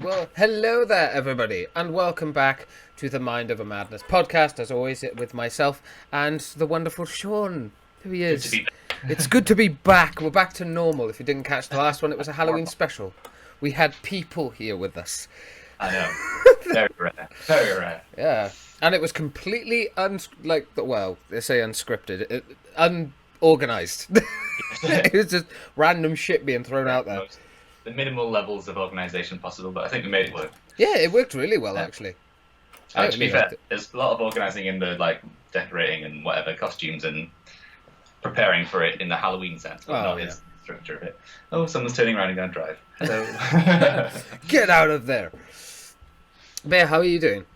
Well, hello there, everybody, and welcome back to the Mind of a Madness podcast, as always, with myself and the wonderful Sean. Who he is. Good to be It's good to be back. We're back to normal. If you didn't catch the last one, it was a Halloween special. We had people here with us. I know. Very rare. Very rare. Yeah. And it was completely, they say unscripted, unorganised. It was just random shit being thrown out there. The minimal levels of organisation possible, but I think we made it work. Yeah, it worked really well, actually. To be fair, there's a lot of organising in the decorating and whatever costumes and preparing for it in the Halloween sense, but not his structure of it. Oh, someone's turning around and going to drive. Hello. Get out of there. Bear, how are you doing?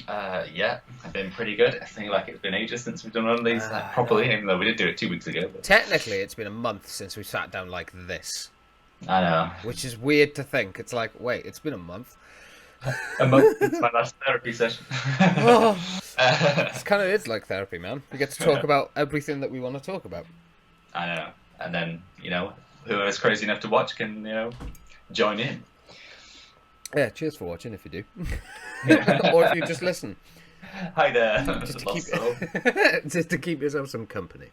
Yeah, I've been pretty good. I think it's been ages since we've done one of these properly, even though we did do it 2 weeks ago. But... Technically, it's been a month since we sat down like this. I know. Which is weird to think. It's like, wait, it's been a month. A month since my last therapy session. It kind of is like therapy, man. We get to talk about everything that we want to talk about. I know. And then, whoever's crazy enough to watch can, join in. Yeah, cheers for watching if you do. Or if you just listen. Hi there. Just to keep yourself some company.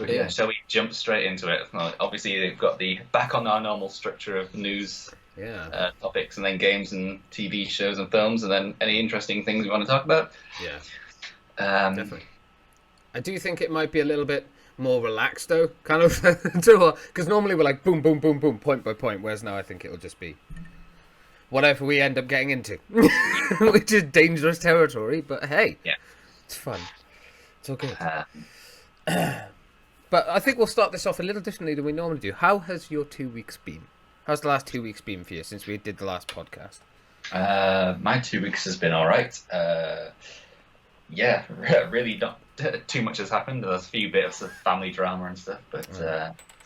Yeah, shall we jump straight into it? Obviously, they've got the back on our normal structure of news topics, and then games and TV shows and films, and then any interesting things we want to talk about. Yeah, definitely. I do think it might be a little bit more relaxed, though, kind of, because normally we're like boom, boom, boom, boom, point by point, whereas now I think it'll just be whatever we end up getting into, which is dangerous territory, but hey, it's fun. It's all good. But I think we'll start this off a little differently than we normally do. How has your 2 weeks been? How's the last 2 weeks been for you since we did the last podcast? My 2 weeks has been all right. Really not too much has happened. There's a few bits of family drama and stuff, but it's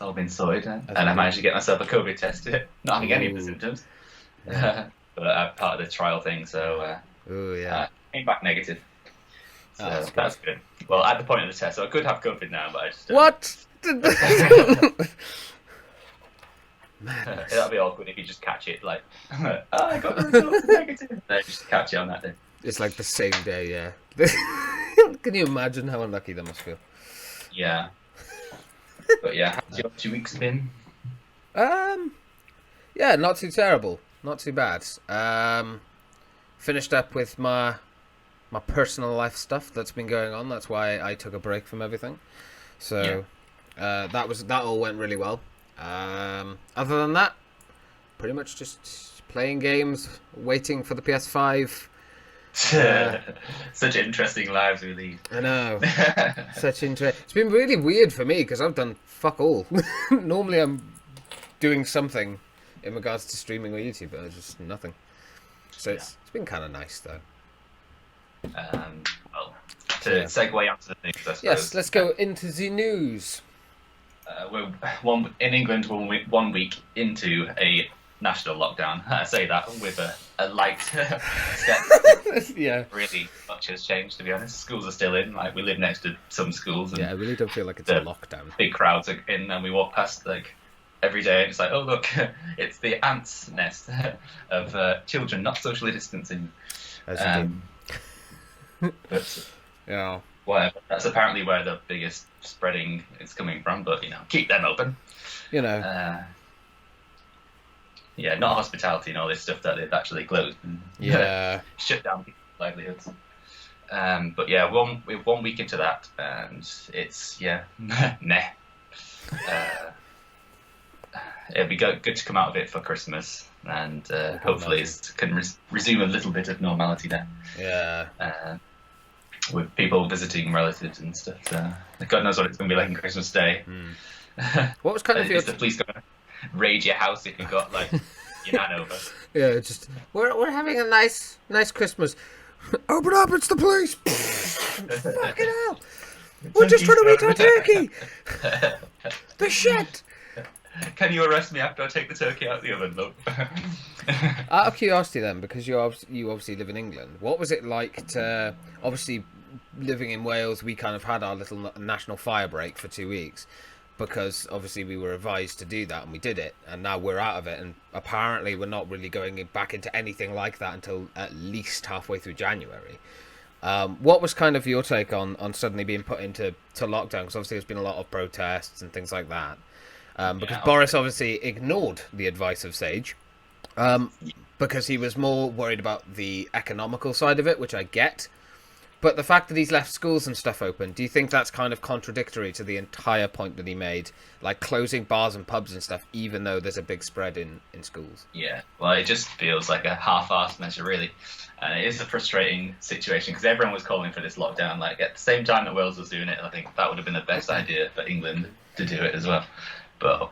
all been sorted. And I managed to get myself a COVID test, not having any of the symptoms. But part of the trial thing, so came back negative. So that's good. Well, at the point of the test, so I could have COVID now, but I just... What? That'd be awkward if you just catch it, I got the results negative. No, just catch it on that day. It's like the same day, yeah. Can you imagine how unlucky that must feel? Yeah. But yeah, how's your 2 weeks been? Yeah, not too terrible. Not too bad. Finished up with my personal life stuff that's been going on. That's why I took a break from everything. So that all went really well. Other than that, pretty much just playing games, waiting for the PS5. Such interesting lives we lead. I know. It's been really weird for me because I've done fuck all. Normally I'm doing something in regards to streaming or YouTube, but it's just nothing. So it's been kind of nice though. To segue onto the news, I suppose. Yes, let's go into the news. We're in England, 1 week into a national lockdown. I say that with a light step. Yeah. Really much has changed, to be honest. Schools are still in. We live next to some schools. And I really don't feel like it's a lockdown. Big crowds are in, and we walk past every day, and it's like, oh look, it's the ants' nest of children not socially distancing. But whatever. That's apparently where the biggest spreading is coming from. But keep them open. Not hospitality and all this stuff that they've actually closed and shut down people's livelihoods. But yeah, we're 1 week into that, and it's meh. It'll be good to come out of it for Christmas, and hopefully it can resume a little bit of normality then. Yeah. With people visiting relatives and stuff. So God knows what it's going to be like on Christmas Day. What was kind of your... Is the police going to raid your house if you've got your nan over? Yeah, just we're having a nice Christmas. Open up! It's the police! Fucking hell! We're just trying to eat our turkey. The shit. Can you arrest me after I take the turkey out of the oven, look? Out of curiosity then, because you obviously live in England, what was it like to, obviously living in Wales, we kind of had our little national fire break for 2 weeks. because obviously we were advised to do that and we did it, and now we're out of it, and apparently we're not really going back into anything like that until at least halfway through January. What was kind of your take on suddenly being put into lockdown? Because obviously there's been a lot of protests and things like that. Because Boris obviously ignored the advice of Sage, because he was more worried about the economical side of it, which I get. But the fact that he's left schools and stuff open, do you think that's kind of contradictory to the entire point that he made, like closing bars and pubs and stuff, even though there's a big spread in schools? Yeah, well, it just feels like a half-assed measure, really. And it is a frustrating situation because everyone was calling for this lockdown. Like at the same time that Wales was doing it, I think that would have been the best idea for England to do it as well. But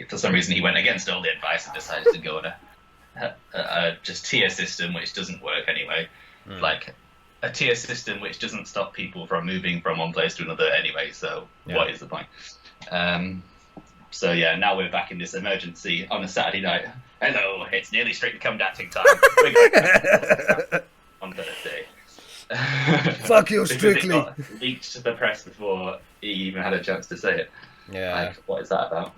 for some reason, he went against all the advice and decided to go on a just tier system, which doesn't work anyway. Like a tier system which doesn't stop people from moving from one place to another anyway. So what is the point? So yeah, now we're back in this emergency on a Saturday night. Hello, it's nearly Strictly Come Dancing time. On Thursday. Fuck you, Strictly. It got leaked to the press before he even had a chance to say it. Yeah. Like, what is that about?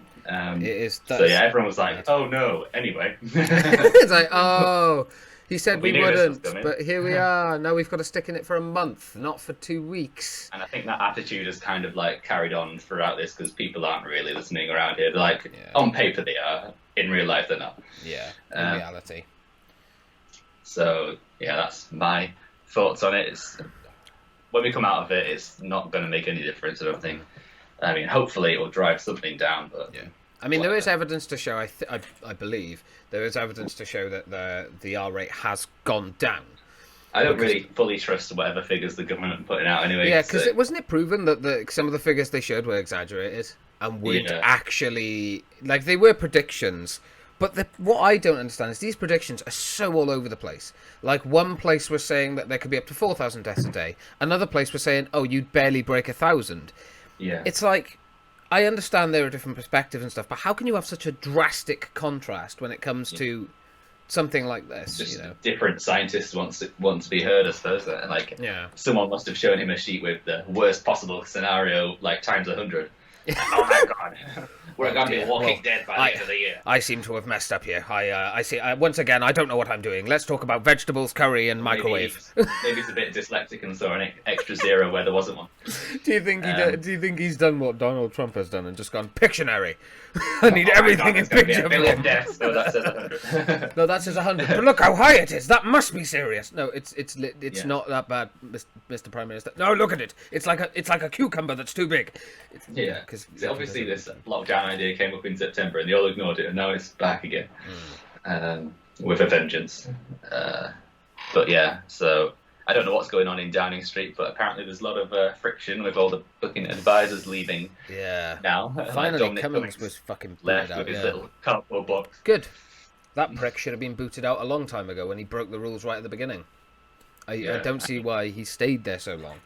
It is. So yeah, everyone was like, "Oh no." Anyway. It's like, oh, he said we wouldn't, but here we are. Now we've got to stick in it for a month, not for 2 weeks. And I think that attitude has kind of like carried on throughout this because people aren't really listening around here. They're like, on paper they are, in real life they're not. Yeah, in reality. So yeah, that's my thoughts on it. When we come out of it, it's not going to make any difference, I don't think. I mean, hopefully it will drive something down, but I mean, there is evidence to show. I believe there is evidence to show that the R rate has gone down. I don't really fully trust whatever figures the government are putting out anyway. Yeah, because wasn't it proven that some of the figures they showed were exaggerated and would actually, like, they were predictions. But what I don't understand is these predictions are so all over the place. Like, one place was saying that there could be up to 4,000 deaths a day. Another place was saying, oh, you'd barely break 1,000. Yeah. It's like, I understand there are different perspectives and stuff, but how can you have such a drastic contrast when it comes to something like this? Just different scientists want to be heard, I suppose. Like, someone must have shown him a sheet with the worst possible scenario, like times 100. Oh my god. We're going to be walking dead by the end of the year. I seem to have messed up here. I see. Once again, I don't know what I'm doing. Let's talk about vegetables, curry, and microwave. Maybe it's a bit dyslexic and saw an extra zero where there wasn't one. Do you think he's done what Donald Trump has done and just gone Pictionary? I need everything in picture. A million deaths. No, that says 100. No, that says 100. But look how high it is. That must be serious. No, it's not that bad, Mr. Prime Minister. No, look at it. It's like a cucumber that's too big. Because obviously this lockdown idea came up in September and they all ignored it, and now it's back again with a vengeance. But yeah, so I don't know what's going on in Downing Street, but apparently there's a lot of friction with all the booking advisors leaving. Yeah. Now, finally, Cummings was fucking left with his little cardboard box. Good. That prick should have been booted out a long time ago when he broke the rules right at the beginning. I don't see why he stayed there so long.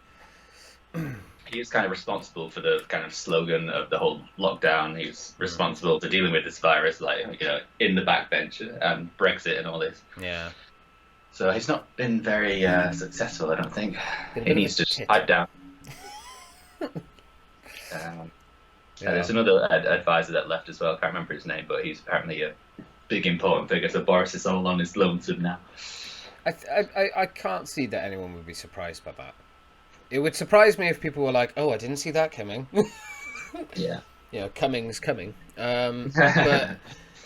He was kind of responsible for the kind of slogan of the whole lockdown. He was responsible for dealing with this virus, like, in the backbench and Brexit and all this. Yeah. So he's not been very successful, I don't think. He needs to just pipe down. There's another advisor that left as well. I can't remember his name, but he's apparently a big important figure. So Boris is all on his lonesome now. I can't see that anyone would be surprised by that. It would surprise me if people were like, "Oh, I didn't see that coming." Yeah. Cummings coming. But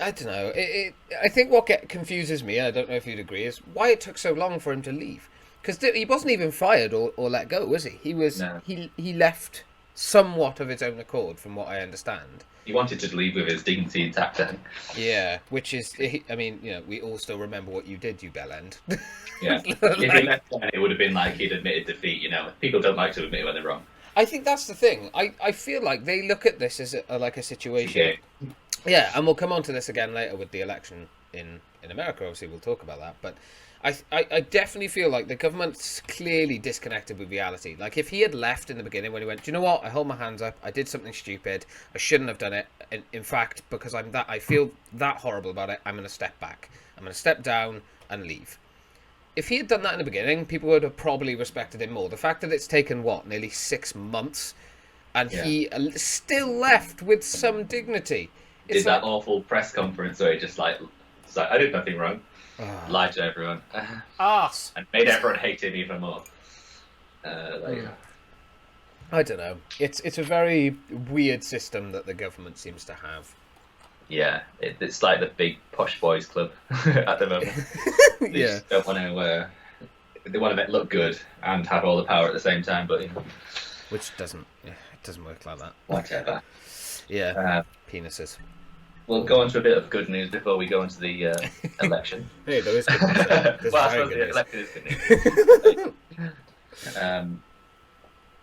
I don't know. I think what confuses me, and I don't know if you'd agree, is why it took so long for him to leave. Because he wasn't even fired or let go, was he? He left somewhat of his own accord, from what I understand. He wanted to leave with his dignity intact, I think. Yeah, which is, I mean, we all still remember what you did, you bellend. Yeah. If he left then, it would have been like he'd admitted defeat, People don't like to admit when they're wrong. I think that's the thing. I feel like they look at this as like a situation. Yeah, and we'll come on to this again later with the election in America. Obviously, we'll talk about that. But I definitely feel like the government's clearly disconnected with reality. Like, if he had left in the beginning when he went, do you know what? I hold my hands up. I did something stupid. I shouldn't have done it. In fact, because I feel that horrible about it, I'm going to step back. I'm going to step down and leave. If he had done that in the beginning, people would have probably respected him more. The fact that it's taken, nearly 6 months, and he still left with some dignity. Did that awful press conference where he just like, it's like, I did nothing wrong, lied to everyone, arse, and made everyone hate him even more. I don't know. It's a very weird system that the government seems to have. Yeah, it's like the big posh boys club at the moment. They just don't want to. They want to look good and have all the power at the same time, but which doesn't work like that. Whatever. Yeah, penises. We'll go on to a bit of good news before we go into the election. Hey, there is good news. Well, I suppose the election is good news.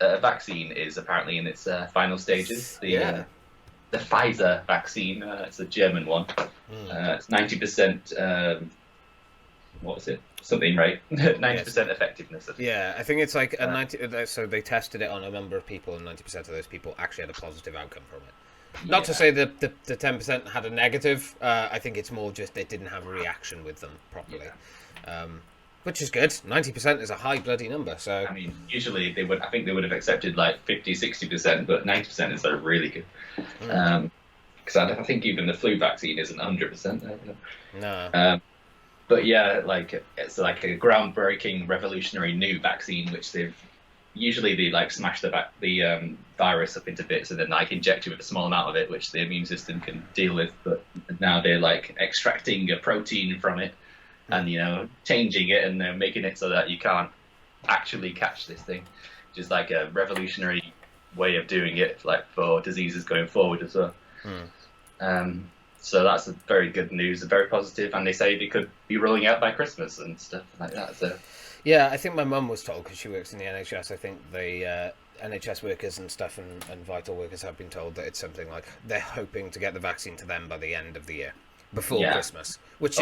A vaccine is apparently in its final stages. The Pfizer vaccine, it's a German one. It's 90%. What was it? Something, right? 90% effectiveness. Yeah, I think it's like a 90. So they tested it on a number of people, and 90% of those people actually had a positive outcome from it. Not to say that the 10% had a negative. I think it's more just they didn't have a reaction with them properly. Which is good. 90% is a high bloody number. So I mean, usually they would. I think they would have accepted like 50, 60%, but 90% is like really good. Because I think even the flu vaccine isn't 100%. No. But yeah, like it's like a groundbreaking, revolutionary new vaccine, which they like smash the virus up into bits and then like inject you with a small amount of it, which the immune system can deal with. But now they're like extracting a protein from it and changing it and then making it so that you can't actually catch this thing, which is like a revolutionary way of doing it, like for diseases going forward as well. So that's very good news, very positive, and they say they could be rolling out by Christmas and stuff like that. So yeah, I think my mum was told, because she works in the NHS, I think the NHS workers and stuff and vital workers have been told that it's something like they're hoping to get the vaccine to them by the end of the year, before Christmas, which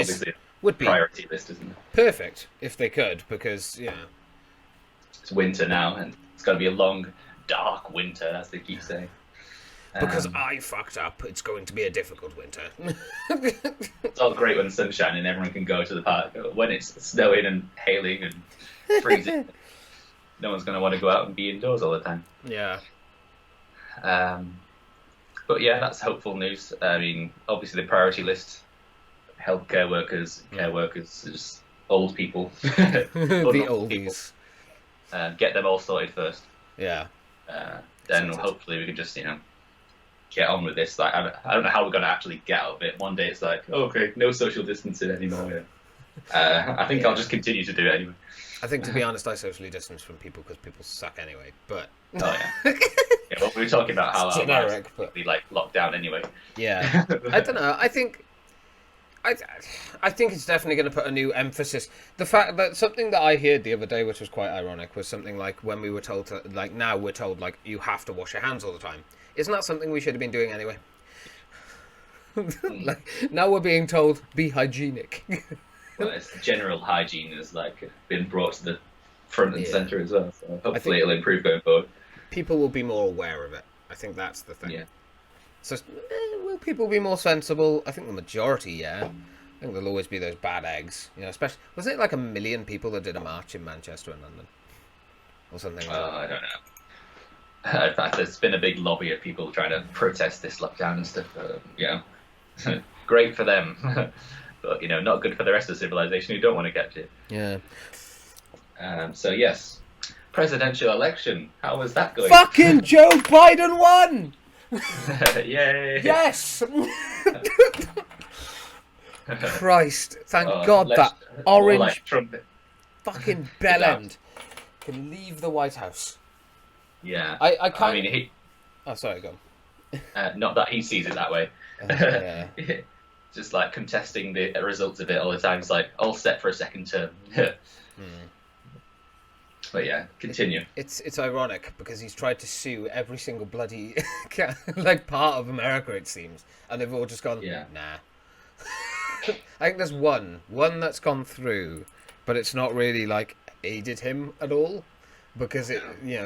would be priority list, isn't it? Perfect if they could, because it's winter now, and it's going to be a long, dark winter, as they keep saying. Because I fucked up, it's going to be a difficult winter. It's all great when the sun's shining and everyone can go to the park. When it's snowing and hailing and freezing, no one's going to want to go out and be indoors all the time. Yeah. But yeah, that's hopeful news. I mean, obviously the priority list, healthcare workers, care workers, just old people. The oldies. Get them all sorted first. Yeah. Then hopefully we can just, get on with this. Like, I don't know how we're going to actually get out of it. One day it's like, okay, no social distancing anymore. I think I'll just continue to do it anyway. I think, to be honest, I socially distance from people because people suck anyway. But well, we were talking about how our lives would be like locked down anyway. Yeah, I don't know. I think it's definitely going to put a new emphasis. The fact that something that I heard the other day, which was quite ironic, was something like when we were told to, like, now we're told like you have to wash your hands all the time. Isn't that something we should have been doing anyway? Like, now we're being told be hygienic. Well, it's general hygiene has like been brought to the front and center as well. So hopefully it'll improve going forward. People will be more aware of it. I think that's the thing. Yeah. So will people be more sensible? I think the majority, yeah. I think there'll always be those bad eggs. Especially, wasn't it like 1 million people that did a march in Manchester and London? Or something like that? I don't know. In fact, there's been a big lobby of people trying to protest this lockdown and stuff. Great for them. But, not good for the rest of civilization who don't want to catch it. Yeah. So, yes. Presidential election. How was that going? Fucking Joe Biden won! Yay! Yes! Christ, thank God that orange fucking bellend can leave the White House. Yeah. I can't... I mean, Oh, sorry, go on. Not that he sees it that way. Yeah. Just like contesting the results of it all the time. It's like, all set for a second term. But yeah, continue. It's ironic because he's tried to sue every single bloody like part of America, it seems, and they've all just gone, nah. I think there's one that's gone through, but it's not really like aided him at all because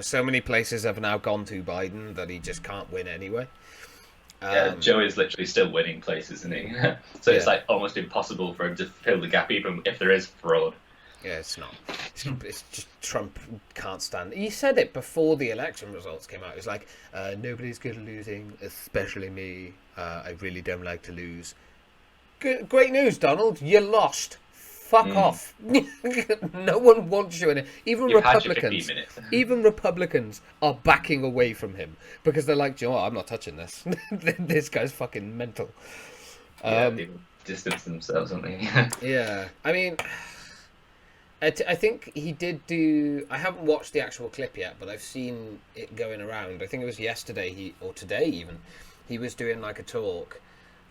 so many places have now gone to Biden that he just can't win anyway. Joe is literally still winning places, isn't he? So it's like almost impossible for him to fill the gap even if there is fraud. Yeah, it's not. It's just Trump can't stand. He said it before the election results came out. He was like, nobody's good at losing, especially me. I really don't like to lose. Great news, Donald. You lost. Fuck off. No one wants you in it. Even You've had your Republicans. 15 minutes. Even Republicans are backing away from him because they're like, "Do you know what? I'm not touching this. This guy's fucking mental." People distance themselves, don't they? Yeah, I mean, I think he did do. I haven't watched the actual clip yet, but I've seen it going around. I think it was yesterday, or today even. He was doing like a talk,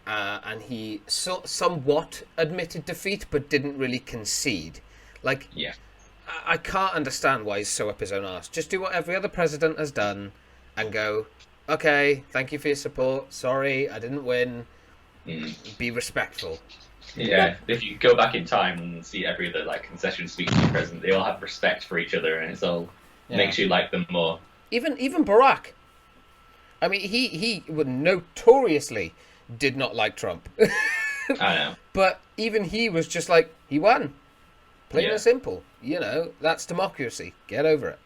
and he somewhat admitted defeat, but didn't really concede. Like, Yeah. I can't understand why he's so up his own arse. Just do what every other president has done, and go, okay, thank you for your support. Sorry, I didn't win. Be respectful. Yeah, if you go back in time and see every other like concession speech of the president, they all have respect for each other, and it's all makes you like them more. Even Barack. I mean, he would notoriously did not like Trump. I know. But even he was just like, he won. Plain and simple. You know, that's democracy. Get over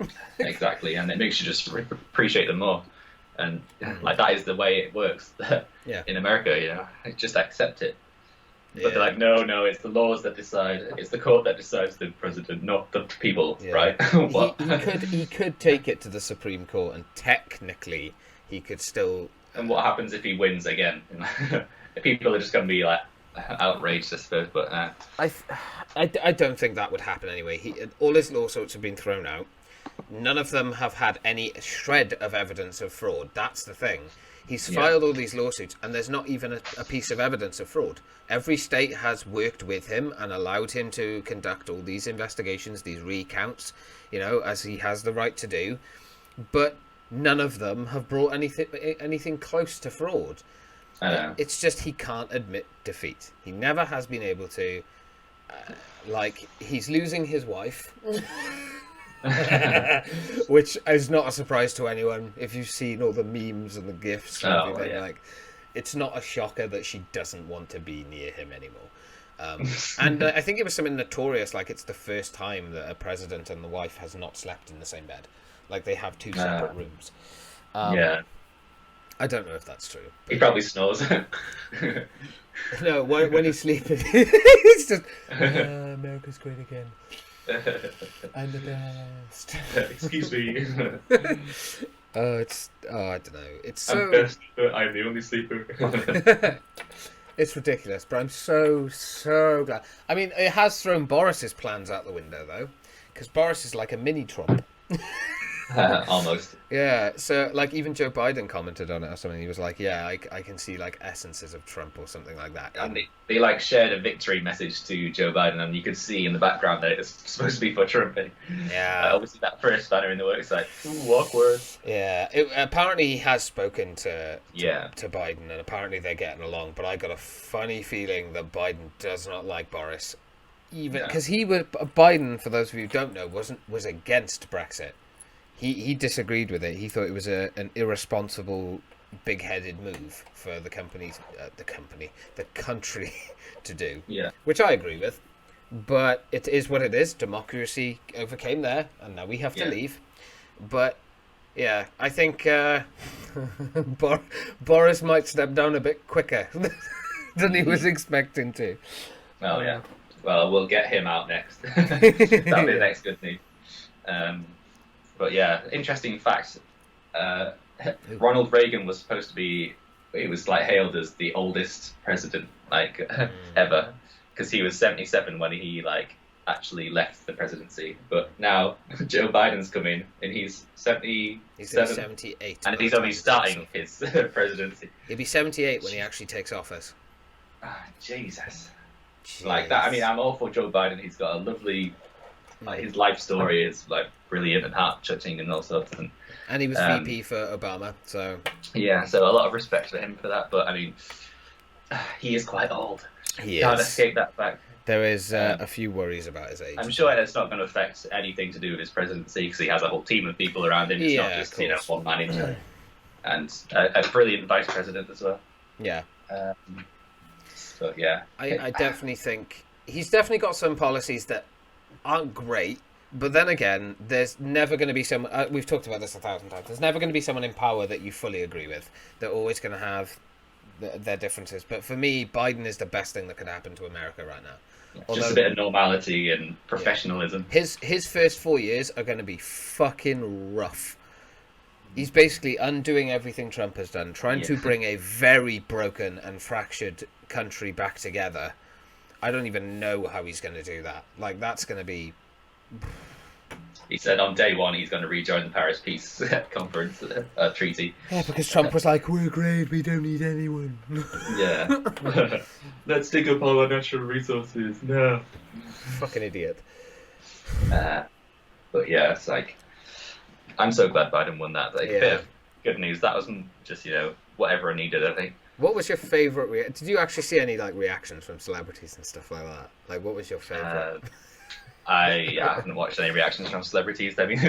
it. Exactly, and it makes you just appreciate them more. And like that is the way it works in America, you know. Just accept it. But they're like, no, it's the laws that decide. It's the court that decides the president, not the people, right? What? He could take it to the Supreme Court, and technically he could still. And what happens if he wins again? People are just going to be like outraged, I suppose. But I don't think that would happen anyway. All his lawsuits have been thrown out. None of them have had any shred of evidence of fraud. That's the thing. He's filed all these lawsuits, and there's not even a piece of evidence of fraud. Every state has worked with him and allowed him to conduct all these investigations, these recounts, you know, as he has the right to do. But none of them have brought anything close to fraud. I know. It's just he can't admit defeat. He never has been able to. Like, he's losing his wife. Which is not a surprise to anyone if you've seen all the memes and the gifs and everything. Like, it's not a shocker that she doesn't want to be near him anymore. And I think it was something notorious, like it's the first time that a president and the wife has not slept in the same bed. Like, they have two separate rooms. I don't know if that's true. He probably snores. No, when he's sleeping, it's just America's great again. I'm the best. Excuse me. I don't know. It's so. I'm best, but I'm the only sleeper. It's ridiculous, but I'm so glad. I mean, it has thrown Boris's plans out the window though, because Boris is like a mini Trump. Almost. Yeah, so like even Joe Biden commented on it or something. He was like, "Yeah, I can see like essences of Trump or something like that." And they like shared a victory message to Joe Biden, and you could see in the background that it's supposed to be for Trump. And, obviously that first banner in the works, like, ooh, awkward. Yeah, apparently he has spoken to Biden, and apparently they're getting along. But I got a funny feeling that Biden does not like Boris, even because Biden, for those of you who don't know, was against Brexit. He disagreed with it. He thought it was an irresponsible, big-headed move for the country to do. Yeah, which I agree with. But it is what it is. Democracy overcame there, and now we have to leave. But yeah, I think Boris might step down a bit quicker than he was expecting to. Oh yeah. Well, we'll get him out next. That'll be the next good news. But yeah, interesting fact. Ronald Reagan was supposed to be. He was like hailed as the oldest president ever, because he was 77 when he actually left the presidency. But now Joe Biden's come in and he's 77. He's 78, and he's only starting his presidency. He'll be 78 when he actually takes office. Jesus. Like that. I mean, I'm all for Joe Biden. He's got a lovely. His life story is brilliant and heart-touching and all sorts. And he was VP for Obama, so yeah. So a lot of respect for him for that. But I mean, he is quite old. He can't escape that fact. There is a few worries about his age. I'm sure it's not going to affect anything to do with his presidency because he has a whole team of people around him. It's not just one man in charge. And a brilliant vice president as well. Yeah. So yeah, I definitely think he's definitely got some policies that aren't great. But then again, there's never going to be someone. We've talked about this 1,000 times. There's never going to be someone in power that you fully agree with. They're always going to have their differences. But for me, Biden is the best thing that could happen to America right now. Just a bit of normality and professionalism. His first 4 years are going to be fucking rough. He's basically undoing everything Trump has done, trying to bring a very broken and fractured country back together. I don't even know how he's going to do that. Like, that's going to be... He said on day one he's going to rejoin the Paris Peace Conference treaty. Yeah, because Trump was like, we're great, we don't need anyone. Yeah. Let's take up all our natural resources. No. Fucking idiot. But yeah, it's like, I'm so glad Biden won that. Like, a bit of good news. That wasn't just, what everyone needed, I think. What was your favourite... Did you actually see any, like, reactions from celebrities and stuff like that? Like, what was your favourite? I haven't watched any reactions from celebrities. I mean,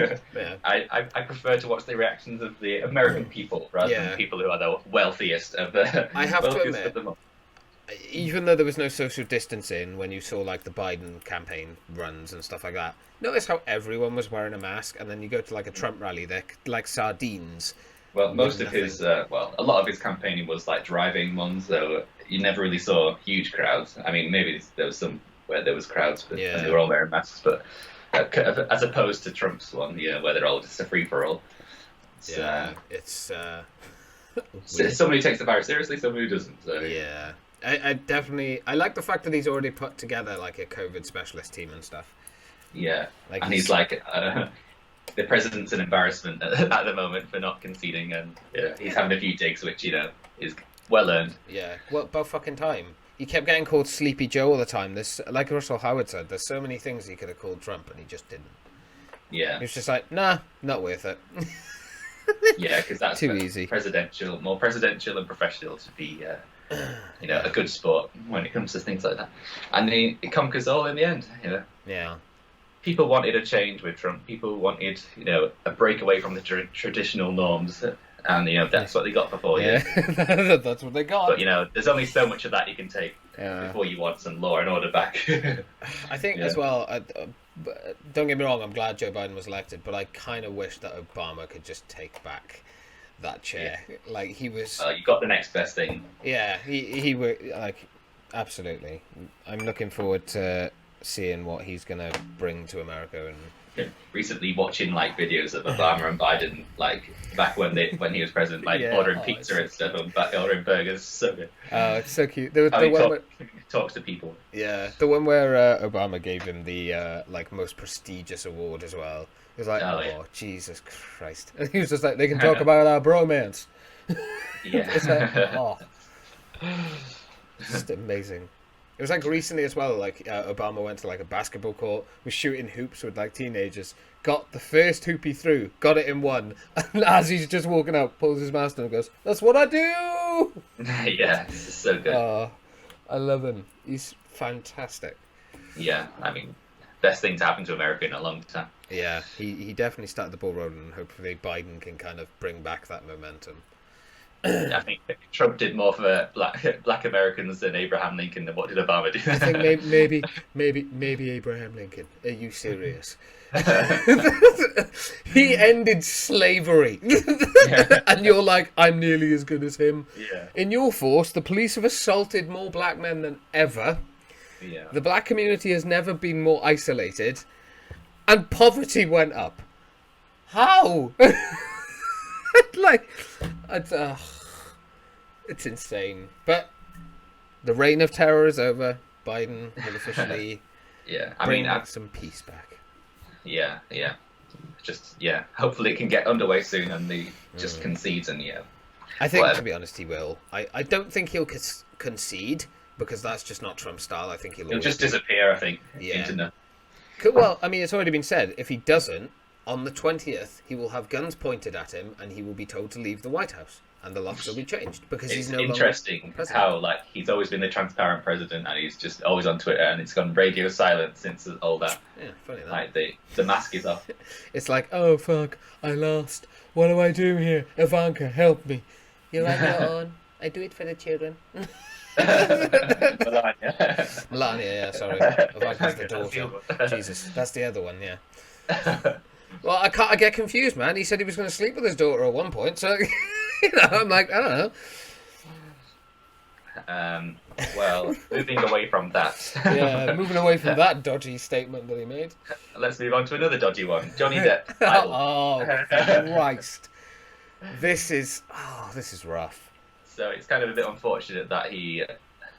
I prefer to watch the reactions of the American people rather than people who are the wealthiest of the. I have to admit, even though there was no social distancing when you saw like the Biden campaign runs and stuff like that, notice how everyone was wearing a mask, and then you go to like a Trump rally, they're like sardines. Well, most of his, a lot of his campaigning was like driving ones, so you never really saw huge crowds. I mean, maybe there was some where there was crowds, but and they were all wearing masks. But as opposed to Trump's one, where they're all just a free for all. It's somebody who takes the virus seriously, somebody who doesn't. So. Yeah, I definitely like the fact that he's already put together like a COVID specialist team and stuff. Yeah, like he's like the president's an embarrassment at the moment for not conceding, and he's having a few digs, which is well earned. Yeah, well, about fucking time. He kept getting called Sleepy Joe all the time. There's, like Russell Howard said, there's so many things he could have called Trump, and he just didn't. Yeah. He was just like, nah, not worth it. Yeah, because that's too easy. More presidential and professional to be, a good sport when it comes to things like that. And it conquers all in the end, Yeah. People wanted a change with Trump. People wanted, a break away from the traditional norms. And, that's what they got for 4 years. That's what they got. But, there's only so much of that you can take before you want some law and order back. I think as well, don't get me wrong, I'm glad Joe Biden was elected, but I kind of wish that Obama could just take back that chair. Yeah. Like, he was... you got the next best thing. Yeah, he were, like, absolutely. I'm looking forward to seeing what he's going to bring to America. And recently watching like videos of Obama and Biden, like back when he was president, like ordering pizza and stuff, and ordering burgers. So good. Oh, it's so cute. The one where talks to people. Yeah, the one where Obama gave him the like most prestigious award as well. He was like, Jesus Christ! And he was just like, they can talk about our bromance. Yeah. It's like, just amazing. It was like recently as well, like Obama went to like a basketball court, was shooting hoops with like teenagers, got the first hoop he threw, got it in one, and as he's just walking out, pulls his mask down and goes, "That's what I do!" Yeah, this is so good. I love him. He's fantastic. Yeah, I mean, best thing to happen to America in a long time. Yeah, he definitely started the ball rolling, and hopefully Biden can kind of bring back that momentum. I think Trump did more for black Americans than Abraham Lincoln. Than what did Obama do? I think maybe Abraham Lincoln. Are you serious? He ended slavery, and you're like, I'm nearly as good as him. Yeah. In your force, the police have assaulted more black men than ever. Yeah. The black community has never been more isolated, and poverty went up. How? Like, it's insane. But the reign of terror is over. Biden will officially bring some peace back. Yeah. Just hopefully it can get underway soon and they just concede and I think to be honest he will. I don't think he'll concede because that's just not Trump's style. I think he'll just disappear. I think. Yeah. Well, I mean, it's already been said. If he doesn't, on the 20th, he will have guns pointed at him, and he will be told to leave the White House, and the locks will be changed because he's no longer interesting how like he's always been the transparent president, and he's just always on Twitter, and it's gone radio silent since all that. Yeah, funny that. Like the mask is off. It's like, oh fuck, I lost. What do I do here? Ivanka, help me. You're like, go on. I do it for the children. Melania. Melania, yeah, sorry. Ivanka's the daughter. Jesus, that's the other one, yeah. Well, I get confused, man. He said he was going to sleep with his daughter at one point, so I'm like, I don't know. Well, moving away from that. Yeah, moving away from that dodgy statement that he made. Let's move on to another dodgy one. Johnny Depp. Oh, Christ. This is rough. So it's kind of a bit unfortunate that he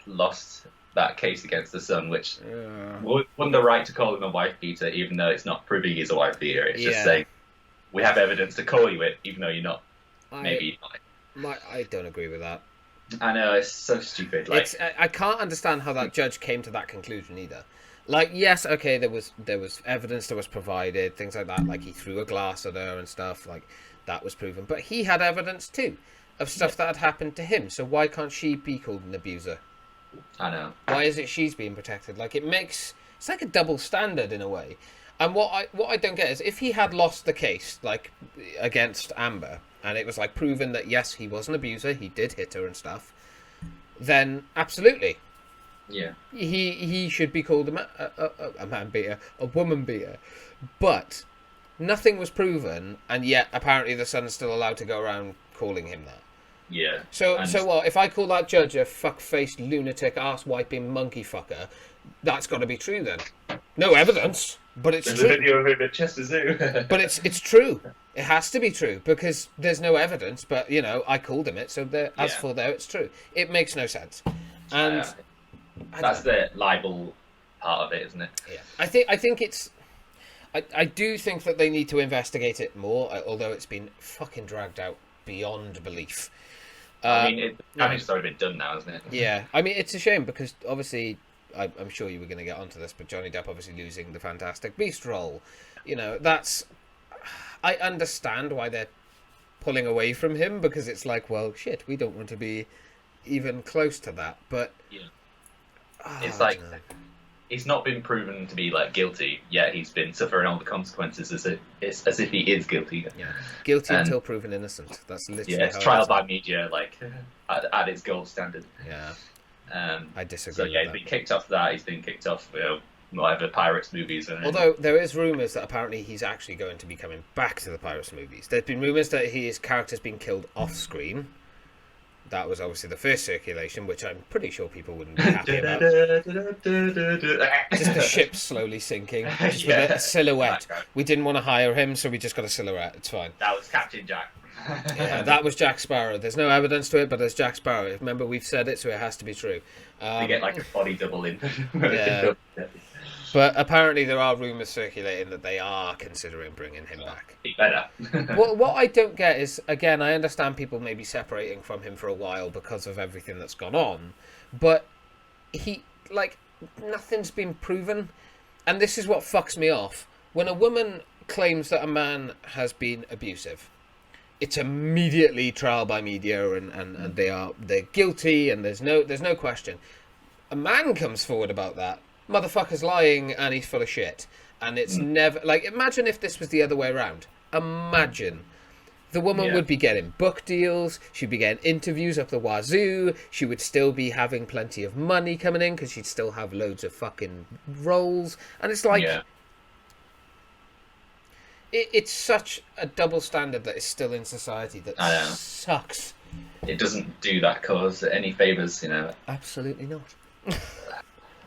lost that case against the Sun, which won the right to call him a wife beater, even though it's not proving he's a wife beater. It's just saying we have evidence to call you it, even though you're not. Maybe. I don't agree with that. I know, it's so stupid. Like, I can't understand how that judge came to that conclusion either. Like, yes, okay, there was evidence that was provided, things like that. Like he threw a glass at her and stuff. Like that was proven, but he had evidence too of stuff that had happened to him. So why can't she be called an abuser? I know. Why is it she's being protected? Like it's like a double standard in a way. And what I don't get is if he had lost the case like against Amber and it was like proven that yes he was an abuser, he did hit her and stuff, then absolutely, yeah, he should be called a man beater, a woman beater. But nothing was proven, and yet apparently the Sun's still allowed to go around calling him that. Yeah. So what? If I call that judge a fuck-faced lunatic, ass-wiping monkey fucker, that's got to be true then. No evidence, but it's true. There's a video of him at Chester Zoo. But it's true. It has to be true because there's no evidence. But I called him it, so as for there, it's true. It makes no sense, and that's the libel part of it, isn't it? Yeah, I think it's. I do think that they need to investigate it more, although it's been fucking dragged out beyond belief. I mean, the damage has already been done now, isn't it? Yeah, I mean, it's a shame because obviously, I'm sure you were going to get onto this, but Johnny Depp obviously losing the Fantastic Beast role, that's. I understand why they're pulling away from him because it's like, well, shit, we don't want to be even close to that, but it's like he's not been proven to be like guilty yet. He's been suffering all the consequences as if he is guilty. Yeah, guilty until proven innocent. That's literally it's trial by media, like at its gold standard. Yeah, I disagree. So yeah, he's been kicked off that. He's been kicked off, whatever Pirates movies. Although there is rumours that apparently he's actually going to be coming back to the Pirates movies. There's been rumours that his character's been killed off screen. That was obviously the first circulation, which I'm pretty sure people wouldn't be happy about. Just the ship slowly sinking, just with a silhouette. We didn't want to hire him, so we just got a silhouette. It's fine. That was Captain Jack. Yeah, that was Jack Sparrow. There's no evidence to it, but there's Jack Sparrow. Remember, we've said it, so it has to be true. You get like a body double in. Yeah. But apparently there are rumours circulating that they are considering bringing him back. He better. What I don't get is, again, I understand people may be separating from him for a while because of everything that's gone on, but nothing's been proven, and this is what fucks me off. When a woman claims that a man has been abusive, it's immediately trial by media and they're guilty and there's no question. A man comes forward about that, motherfucker's lying and he's full of shit. And it's never... Like, imagine if this was the other way around. Imagine. The woman would be getting book deals, she'd be getting interviews up the wazoo, she would still be having plenty of money coming in because she'd still have loads of fucking roles. And it's like... Yeah. It's such a double standard that is still in society that sucks. It doesn't do that cause any favours, Absolutely not.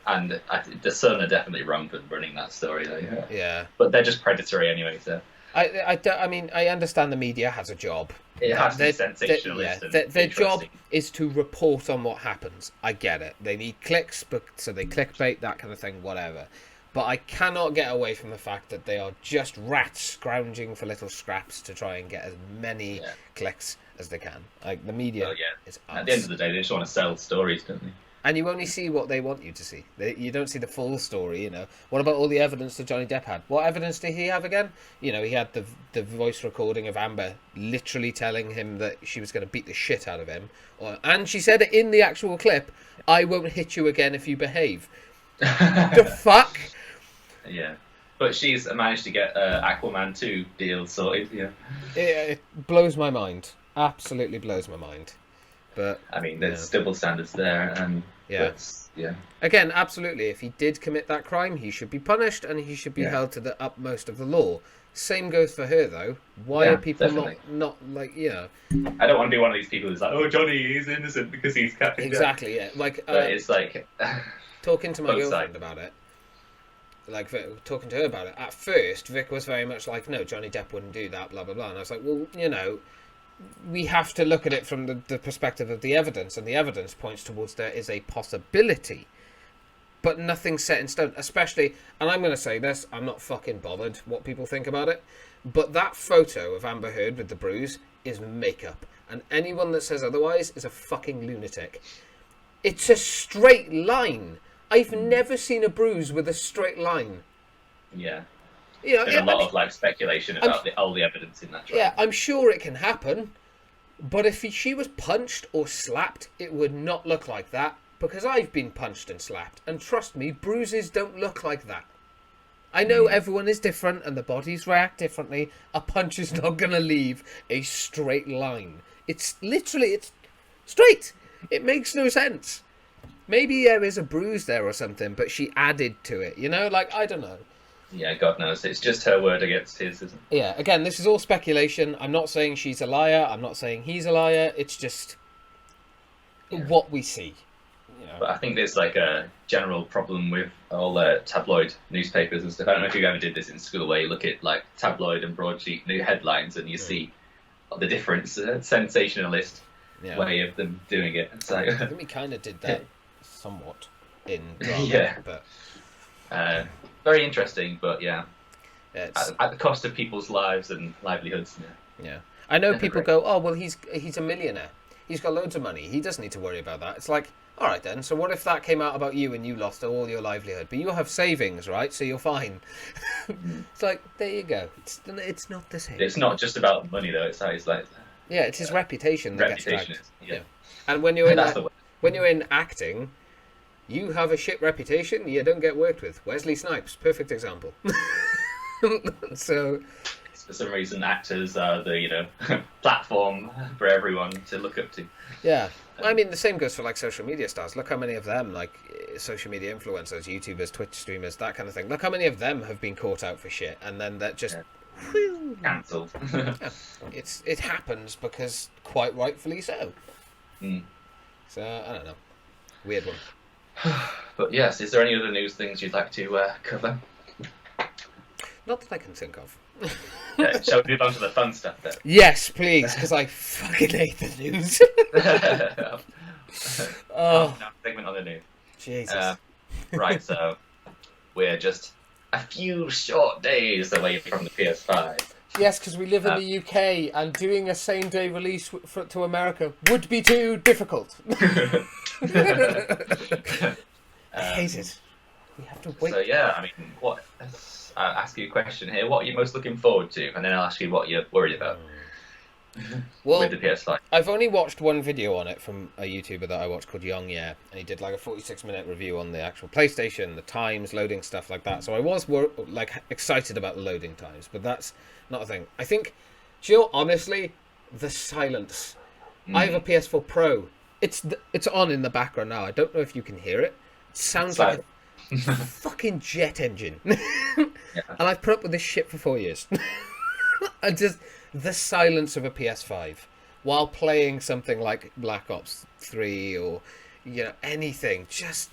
And the Sun are definitely wrong for running that story, though. Yeah. But they're just predatory anyway, so... I mean, I understand the media has a job. It has to be sensationalist. Their job is to report on what happens. I get it. They need clicks, so they clickbait, that kind of thing, whatever. But I cannot get away from the fact that they are just rats scrounging for little scraps to try and get as many clicks as they can. Like, the media is at the end of the day, they just want to sell stories, don't they? And you only see what they want you to see. You don't see the full story, What about all the evidence that Johnny Depp had? What evidence did he have again? He had the voice recording of Amber literally telling him that she was going to beat the shit out of him. And she said it in the actual clip, I won't hit you again if you behave. The fuck? Yeah. But she's managed to get Aquaman 2 deal sorted, It blows my mind. Absolutely blows my mind. But I mean, there's double standards there, and yeah. Yeah. Again, absolutely. If he did commit that crime, he should be punished, and he should be held to the utmost of the law. Same goes for her, though. Why are people not like, you know? I don't want to be one of these people who's like, oh, Johnny is innocent because he's Captain Jack. Yeah. Like, but it's like talking to my girlfriend about it. Like, talking to her about it. At first, Vic was very much like, no, Johnny Depp wouldn't do that, blah blah blah. And I was like, well, you know, we have to look at it from the perspective of the evidence, and the evidence points towards there is a possibility, but nothing set in stone. Especially, and I'm going to say this, I'm not fucking bothered what people think about it, but that photo of Amber Heard with the bruise is makeup, and anyone that says otherwise is a fucking lunatic. It's a straight line. I've never seen a bruise with a straight line. Yeah. You know, there's a lot of like speculation about all the evidence in that trial. Yeah, I'm sure it can happen, but if she was punched or slapped, it would not look like that, because I've been punched and slapped, and trust me, bruises don't look like that. I know everyone is different and the bodies react differently. A punch is not going to leave a straight line. It's straight. It makes no sense. Maybe there is a bruise there or something, but she added to it, you know? Like, I don't know. Yeah, God knows. It's just her word against his, isn't it? Yeah, again, this is all speculation. I'm not saying she's a liar. I'm not saying he's a liar. It's just what we see. You know? But I think there's like a general problem with all tabloid newspapers and stuff. I don't know if you ever did this in school, where you look at like tabloid and broadsheet new headlines and you see the difference, sensationalist way of them doing it. So, I think we kind of did that somewhat in drama, yeah. But very interesting, but at the cost of people's lives and livelihoods. Yeah. I know people go, oh, well, he's a millionaire. He's got loads of money. He doesn't need to worry about that. It's like, all right then, so what if that came out about you and you lost all your livelihood? But you have savings, right? So you're fine. It's like, there you go. It's not the same. It's not just about money, though. It's like... Yeah, it's his reputation that gets dragged. Yeah. And when you're in acting... You have a shit reputation, you don't get worked with. Wesley Snipes, perfect example. So, for some reason, actors are the platform for everyone to look up to. Yeah, I mean the same goes for like social media stars. Look how many of them, like social media influencers, YouTubers, Twitch streamers, that kind of thing. Look how many of them have been caught out for shit, and then that just cancelled. It happens because quite rightfully so. So I don't know, weird one. But yes, is there any other news things you'd like to cover? Not that I can think of. Shall we move on to the fun stuff then? Yes, please, because I fucking hate the news. No, segment on the news. Jesus. Right, so we're just a few short days away from the PS5. Yes, because we live in the UK, and doing a same-day release to America would be too difficult. I hate it. We have to wait. So yeah, I mean, I'll ask you a question here. What are you most looking forward to? And then I'll ask you what you're worried about with the PS5. I've only watched one video on it from a YouTuber that I watched called Young Yeah, and he did like a 46-minute review on the actual PlayStation, the times, loading, stuff like that. So I was excited about the loading times, but that's not a thing. I think, honestly, the silence. I have a PS4 Pro. It's on in the background now. I don't know if you can hear it. It sounds like a fucking jet engine. And I've put up with this shit for 4 years. And just the silence of a PS5 while playing something like Black Ops 3 or anything, just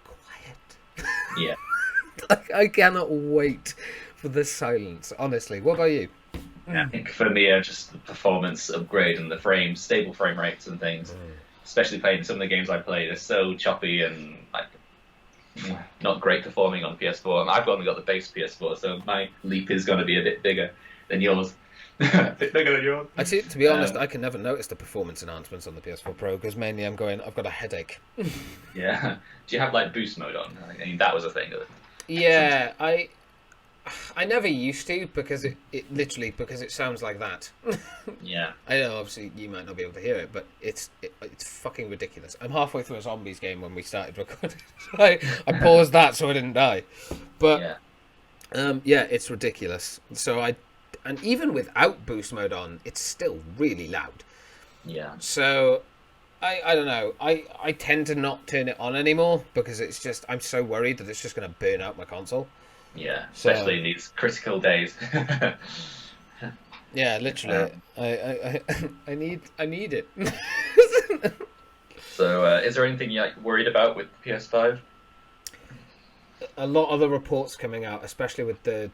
quiet. Yeah. I cannot wait for the silence, honestly. What about you? I think for me, just the performance upgrade and the stable frame rates and things. Especially playing some of the games I play, they're so choppy and like not great performing on PS4. And I've only got the base PS4, so my leap is going to be a bit bigger than yours. A bit bigger than yours. To be honest, I can never notice the performance enhancements on the PS4 Pro because mainly I've got a headache. Yeah. Do you have like boost mode on? I mean, that was a thing. Yeah, I never used to because it sounds like that. Yeah. I know, obviously you might not be able to hear it, but it's fucking ridiculous. I'm halfway through a zombies game when we started recording. I paused that so I didn't die. But it's ridiculous. And even without boost mode on, it's still really loud. Yeah. So I don't know. I tend to not turn it on anymore because it's just I'm so worried that it's just going to burn out my console. Yeah, So especially in these critical days. yeah, literally, Um, I need it. so, is there anything you're like, worried about with PS5? A lot of the reports coming out, especially with the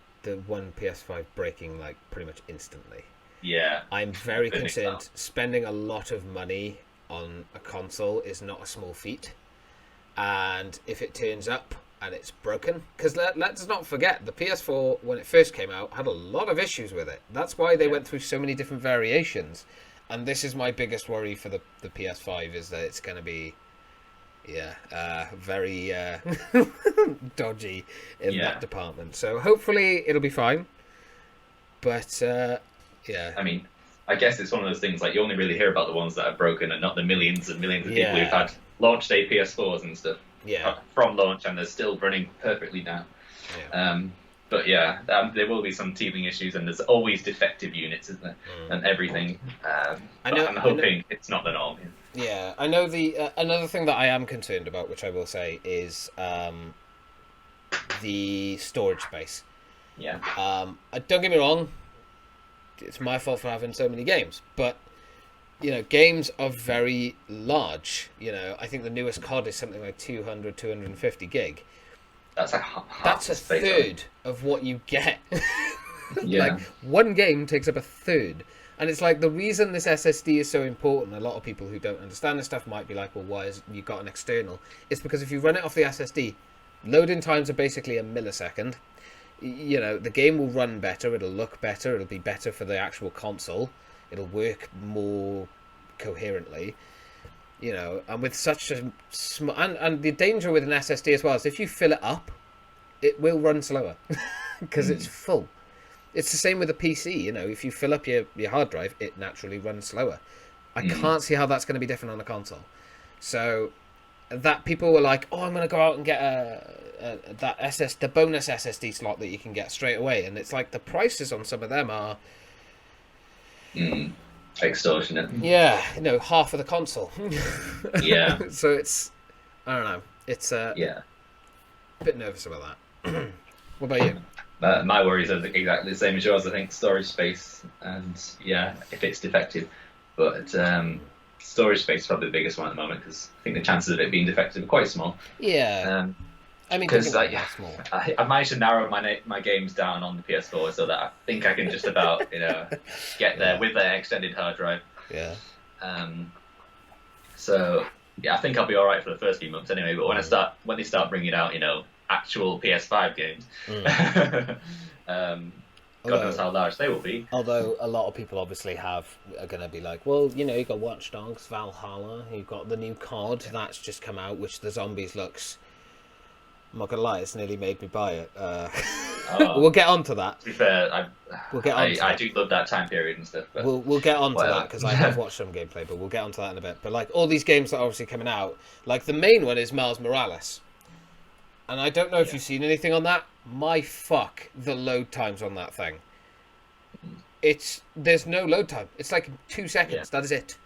one PS5 breaking like pretty much instantly. Yeah, I'm very I think so. concerned. Spending a lot of money on a console is not a small feat, and if it turns up and it's broken, because let's not forget the PS4 when it first came out had a lot of issues with it. That's why they Yeah. went through so many different variations, and this is my biggest worry for the PS5 is that it's going to be very dodgy in Yeah. that department. So hopefully it'll be fine. But yeah, I mean, I guess it's one of those things like you only really hear about the ones that are broken and not the millions and millions of people who've Yeah. had launch day PS4s and stuff yeah, from launch and they're still running perfectly now. yeah. But yeah, there will be some teething issues and there's always defective units, isn't there? And everything. I know- I'm hoping it's not the norm. Yeah, I know the another thing that I am concerned about, which I will say, is the storage space. Yeah. Don't get me wrong, it's my fault for having so many games, but you know, games are very large. You know, I think the newest COD is something like 200, 250 gig. That's like half That's the a space. third of what you get. Yeah. Like one game takes up a third. And it's like the reason this SSD is so important, a lot of people who don't understand this stuff might be like, well, why is you got an external? It's because if you run it off the SSD, loading times are basically a millisecond. You know, the game will run better, it'll look better, it'll be better for the actual console, it'll work more coherently. You know, and with such a small, and the danger with an SSD as well is if you fill it up, it will run slower because it's full. It's the same with a PC, you know, if you fill up your hard drive, it naturally runs slower. I can't see how that's going to be different on a console. So that people were like, oh, I'm going to go out and get the bonus SSD slot that you can get straight away. And it's like the prices on some of them are, Extortionate. yeah, you know, half of the console. Yeah. So it's, I don't know, it's Yeah. a bit nervous about that. What about you? My worries are exactly the same as yours. I think storage space and yeah, if it's defective, but storage space is probably the biggest one at the moment because I think the chances of it being defective are quite small. Yeah. I mean, Because don't like, get me wrong, small. I managed to narrow my games down on the PS4 so that I think I can just about get there with the extended hard drive. Yeah. So yeah, I think I'll be all right for the first few months anyway. But when they start bringing out actual PS5 games, God knows how large they will be. Although a lot of people obviously are going to be like, well, you know, you got Watch Dogs, Valhalla, you've got the new COD that's just come out, which the zombies looks. I'm not gonna lie, it's nearly made me buy it. We'll get onto that. To be fair, We'll get on. I do love that time period and stuff. But We'll get onto whatever. that because I have watched some gameplay, but we'll get onto that in a bit. But like all these games that are obviously coming out, like the main one is Miles Morales, and I don't know if you've seen anything on that. My fuck, the load times on that thing. There's no load time. It's like 2 seconds. Yeah. That is it.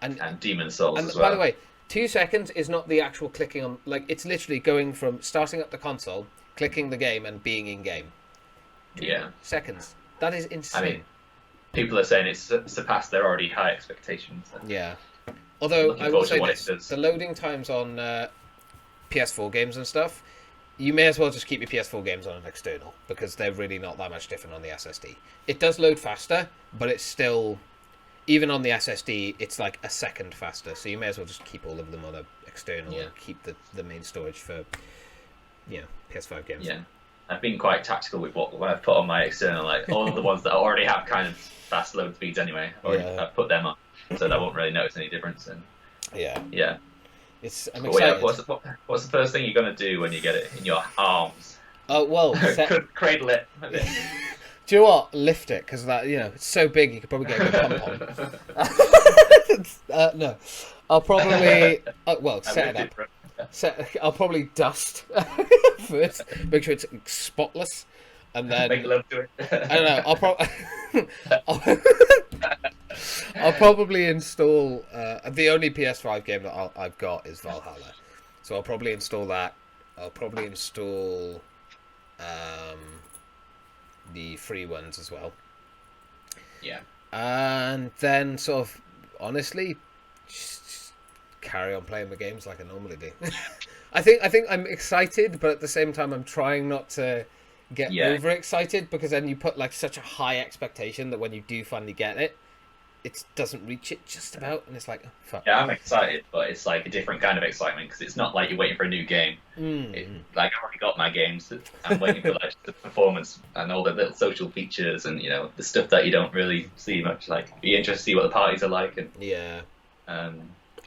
And Demon's Souls and as well. by the way, 2 seconds is not the actual clicking on. Like it's literally going from starting up the console, clicking the game, and being in game. Yeah. Seconds. That is insane. I mean, people are saying it's surpassed their already high expectations. So. Yeah. Although Looking I will forward to say what this, it does. the loading times on PS4 games and stuff, you may as well just keep your PS4 games on an external because they're really not that much different on the SSD. It does load faster, but it's still, even on the SSD, it's like a second faster. So you may as well just keep all of them on an external and keep the main storage for, PS5 games. Yeah. I've been quite tactical with what I've put on my external, like all the ones that I already have kind of fast load speeds anyway. I've put them on, so that I won't really notice any difference. And Yeah. I'm But yeah, excited. what's the first thing you're gonna do when you get it in your arms? Oh well, Cradle it. do you know what? Lift it because that it's so big you could probably get a good pump on. No, I'll probably set it up. I'll probably dust first, make sure it's spotless, and then Make love to it. I don't know. I'll probably I'll probably install the only PS5 game that I've got is Valhalla, so I'll probably install that. I'll probably install the free ones as well. Yeah. And then sort of honestly just carry on playing the games like I normally do. I think I'm excited, but at the same time I'm trying not to get overexcited, because then you put like such a high expectation that when you do finally get it, it doesn't reach it just about, and it's like, oh, fuck. Yeah, I'm excited, but it's like a different kind of excitement, because it's not like you're waiting for a new game. Like, I've already got my games. I'm waiting for like the performance and all the little social features and, you know, the stuff that you don't really see much. Like, be interested to see what the parties are like. And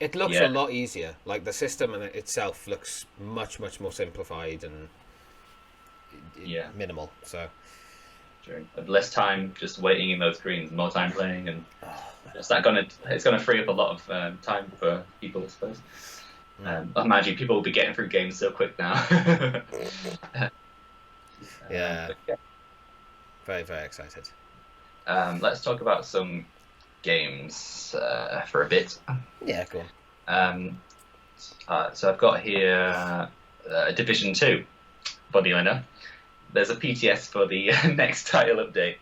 it looks a lot easier. Like, the system in itself looks much more simplified and minimal. So less time just waiting in those screens, more time playing, and it's gonna free up a lot of time for people, I suppose. I imagine people will be getting through games so quick now. Very excited. Let's talk about some games for a bit. Yeah, go on. So I've got here Division 2, funny enough. There's a PTS for the next title update.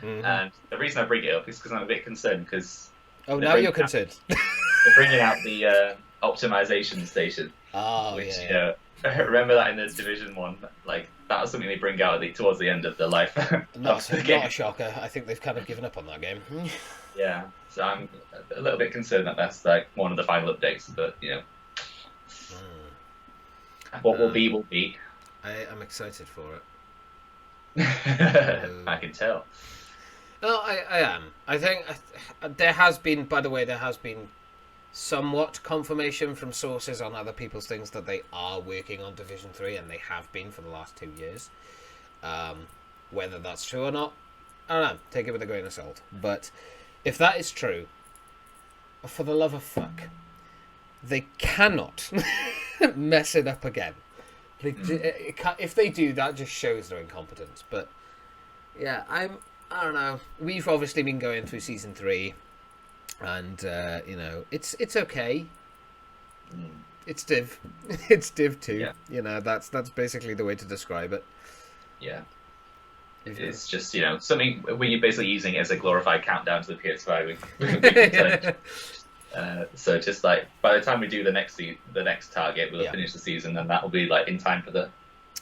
And the reason I bring it up is because I'm a bit concerned, because... Oh, now you're concerned. They're bringing out the optimization station. Oh, which, yeah. Remember that in the Division 1? Like, that was something they bring out towards the end of the life not of the game. Not a shocker. I think they've kind of given up on that game. Yeah, so I'm a little bit concerned that that's like one of the final updates, but, you know... What will be, will be. I'm excited for it. I can tell. No, I am. I think there has been, by the way, somewhat confirmation from sources on other people's things that they are working on Division 3, and they have been for the last 2 years. Whether that's true or not, I don't know. Take it with a grain of salt. But if that is true, for the love of fuck, they cannot mess it up again. If they do, that just shows their incompetence. But yeah, I don't know. We've obviously been going through Season 3, and you know, it's okay. It's Div. It's Div 2. Yeah. You know, that's basically the way to describe it. Yeah. It's just, you know, something where you're basically using it as a glorified countdown to the PS5. So just like by the time we do the next target, we'll finish the season, and that will be like in time for the